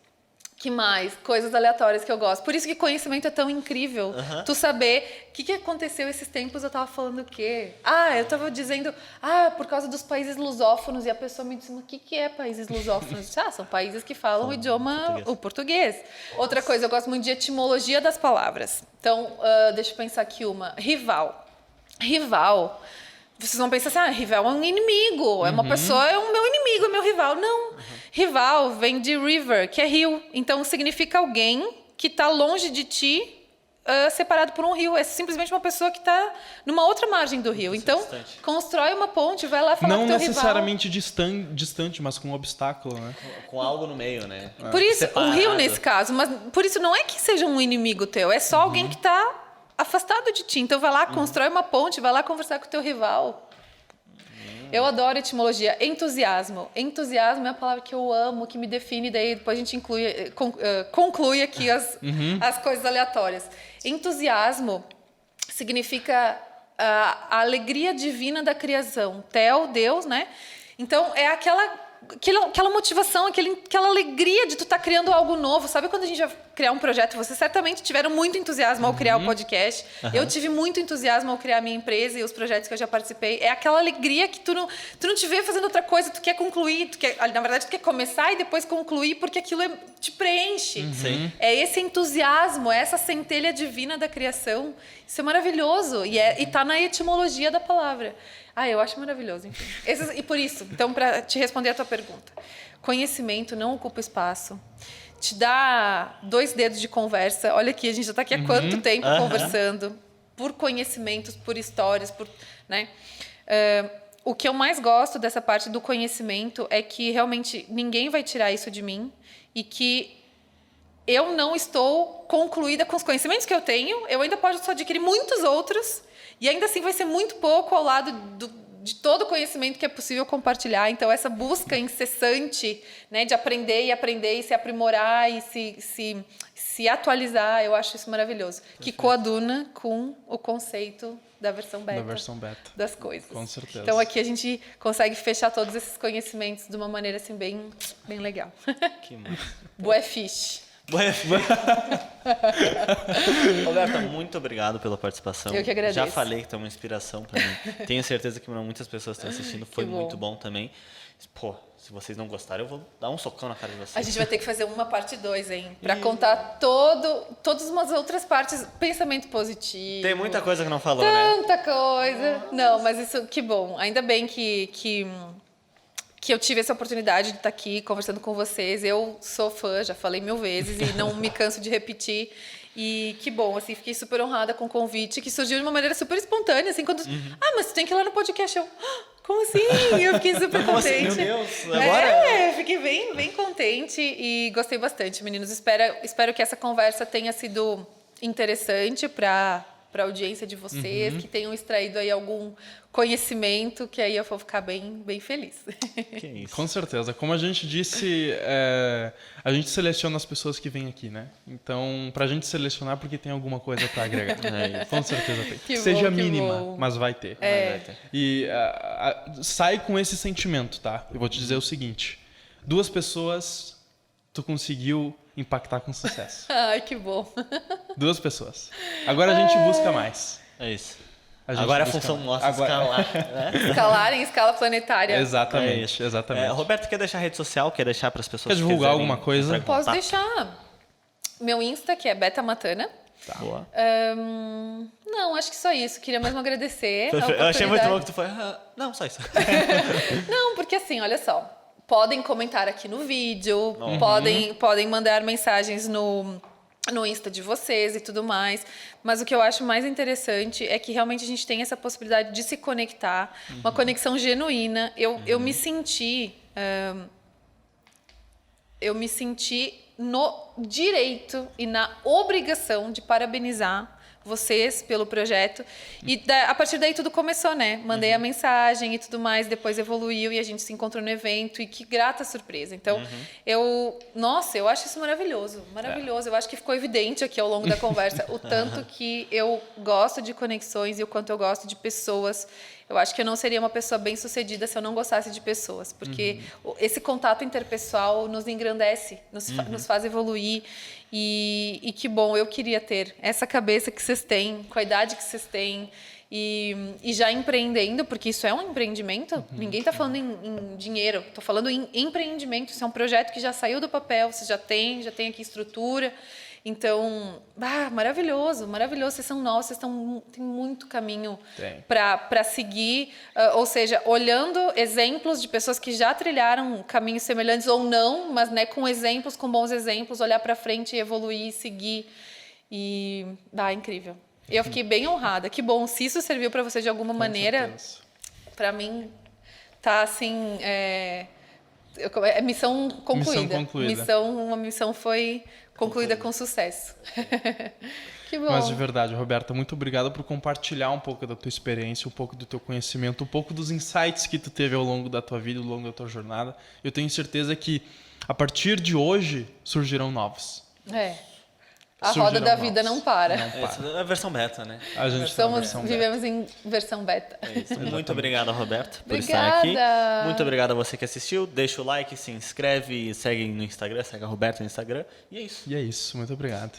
Que mais? Coisas aleatórias que eu gosto. Por isso que conhecimento é tão incrível. Tu saber o que aconteceu esses tempos, eu tava falando o quê? Eu tava dizendo, por causa dos países lusófonos, e a pessoa me disse, mas o que é países lusófonos? São países que falam o idioma, o português. Outra coisa, eu gosto muito de etimologia das palavras. Então, deixa eu pensar aqui uma. Rival. Rival. Vocês vão pensar assim, rival é um inimigo, é uma pessoa, é o meu inimigo, é meu rival. Não, rival vem de river, que é rio. Então, significa alguém que está longe de ti, separado por um rio. É simplesmente uma pessoa que está numa outra margem do rio. Então, constrói uma ponte, vai lá falar com o teu rival. Não necessariamente distante, mas com um obstáculo, né? Com algo no meio, né? Por isso, separado. Um rio nesse caso, mas por isso não é que seja um inimigo teu, é só alguém que está afastado de ti. Então vai lá, constrói uma ponte, vai lá conversar com o teu rival. Eu adoro etimologia. Entusiasmo. Entusiasmo é a palavra que eu amo, que me define, daí depois a gente conclui aqui as coisas aleatórias. Entusiasmo significa a alegria divina da criação. Theo, Deus, né? Então é aquela motivação, aquela alegria de tu estar criando algo novo. Sabe quando a gente vai criar um projeto? Vocês certamente tiveram muito entusiasmo ao criar o podcast. Eu tive muito entusiasmo ao criar a minha empresa e os projetos que eu já participei. É aquela alegria que tu não te vê fazendo outra coisa, tu quer concluir, na verdade tu quer começar e depois concluir, porque aquilo te preenche. É esse entusiasmo, é essa centelha divina da criação. Isso é maravilhoso e tá na etimologia da palavra. Eu acho maravilhoso, enfim. E por isso, então, para te responder a tua pergunta, conhecimento não ocupa espaço, te dá 2 dedos de conversa. Olha aqui, a gente já está aqui há quanto tempo conversando, por conhecimentos, por histórias, né? O que eu mais gosto dessa parte do conhecimento é que realmente ninguém vai tirar isso de mim e que eu não estou concluída com os conhecimentos que eu tenho, eu ainda posso adquirir muitos outros, e ainda assim vai ser muito pouco ao lado de todo o conhecimento que é possível compartilhar. Então, essa busca incessante, né, de aprender e se aprimorar e se atualizar, eu acho isso maravilhoso. Perfeito. Que coaduna com o conceito da versão beta. Da versão beta. Das coisas. Com certeza. Então, aqui a gente consegue fechar todos esses conhecimentos de uma maneira assim, bem legal. Que massa. Bué fish. Roberta, muito obrigado pela participação. Eu que agradeço. Já falei que tu é uma inspiração para mim. Tenho certeza que muitas pessoas estão assistindo. Foi muito bom também. Pô, se vocês não gostarem, eu vou dar um socão na cara de vocês. A gente vai ter que fazer uma parte 2, hein? Pra contar todas umas outras partes. Pensamento positivo. Tem muita coisa que não falou, né? Tanta coisa. Não, mas isso, que bom. Ainda bem que eu tive essa oportunidade de estar aqui conversando com vocês. Eu sou fã, já falei 1000 vezes e não me canso de repetir. E que bom, assim, fiquei super honrada com o convite, que surgiu de uma maneira super espontânea, assim, quando... mas tu tem que ir lá no podcast. Eu, como assim? Eu fiquei super Como assim? contente. Meu Deus, agora? Fiquei bem contente e gostei bastante, meninos. Espero que essa conversa tenha sido interessante para a audiência de vocês, que tenham extraído aí algum conhecimento, que aí eu vou ficar bem feliz. Que isso. Com certeza. Como a gente disse, a gente seleciona as pessoas que vêm aqui, né? Então, pra gente selecionar, porque tem alguma coisa pra agregar. Com certeza tem. Que Seja bom, que mínima, bom. mas vai ter. Vai ter. E sai com esse sentimento, tá? Eu vou te dizer o seguinte. 2 pessoas, tu conseguiu impactar com sucesso. Ai, que bom. 2 pessoas. Agora a gente busca mais. É isso. A gente Agora a busca função mais. nossa é escalar, né? Escalar em escala planetária. Exatamente, exatamente. Roberto, quer deixar rede social? Quer deixar para as pessoas Quer divulgar quiserem alguma coisa? entrar em Posso contato? deixar meu Insta, que é Beta Matana. Tá. Boa. Não, acho que só isso. Queria mesmo agradecer. Eu achei muito bom oportunidade. que tu foi... não, só isso. Não, porque assim, olha só. Podem comentar aqui no vídeo, podem mandar mensagens no Insta de vocês e tudo mais. Mas o que eu acho mais interessante é que realmente a gente tem essa possibilidade de se conectar, uma conexão genuína. Eu me senti... eu me senti no direito e na obrigação de parabenizar vocês pelo projeto. E a partir daí tudo começou, né? Mandei a mensagem e tudo mais, depois evoluiu e a gente se encontrou no evento. E que grata surpresa. Então, eu acho isso maravilhoso. Maravilhoso. Eu acho que ficou evidente aqui ao longo da conversa o tanto que eu gosto de conexões e o quanto eu gosto de pessoas. Eu acho que eu não seria uma pessoa bem-sucedida se eu não gostasse de pessoas, porque esse contato interpessoal nos engrandece, nos faz evoluir. E que bom, eu queria ter essa cabeça que vocês têm, com a idade que vocês têm, e já empreendendo, porque isso é um empreendimento. Ninguém está falando em dinheiro, estou falando em empreendimento. Isso é um projeto que já saiu do papel, você já tem aqui estrutura. Então, maravilhoso, maravilhoso. Vocês são novos, têm muito caminho para seguir. Ou seja, olhando exemplos de pessoas que já trilharam caminhos semelhantes ou não, mas né, com exemplos, com bons exemplos, olhar para frente e evoluir, seguir. E, incrível. Eu fiquei bem honrada. Que bom, se isso serviu para você de alguma maneira, para mim, tá assim... missão concluída. Uma missão foi concluída com sucesso. Que bom. Mas de verdade, Roberta, muito obrigado por compartilhar um pouco da tua experiência, um pouco do teu conhecimento, um pouco dos insights que tu teve ao longo da tua vida, ao longo da tua jornada. Eu tenho certeza que a partir de hoje surgirão novos. A roda da vida não para. Essa é a versão beta, né? A gente tá na versão beta. Vivemos em versão beta. Muito obrigado, Roberto, por Obrigada. estar aqui. Muito obrigado a você que assistiu. Deixa o like, se inscreve, segue no Instagram, segue a Roberta no Instagram. E é isso. E é isso. Muito obrigado.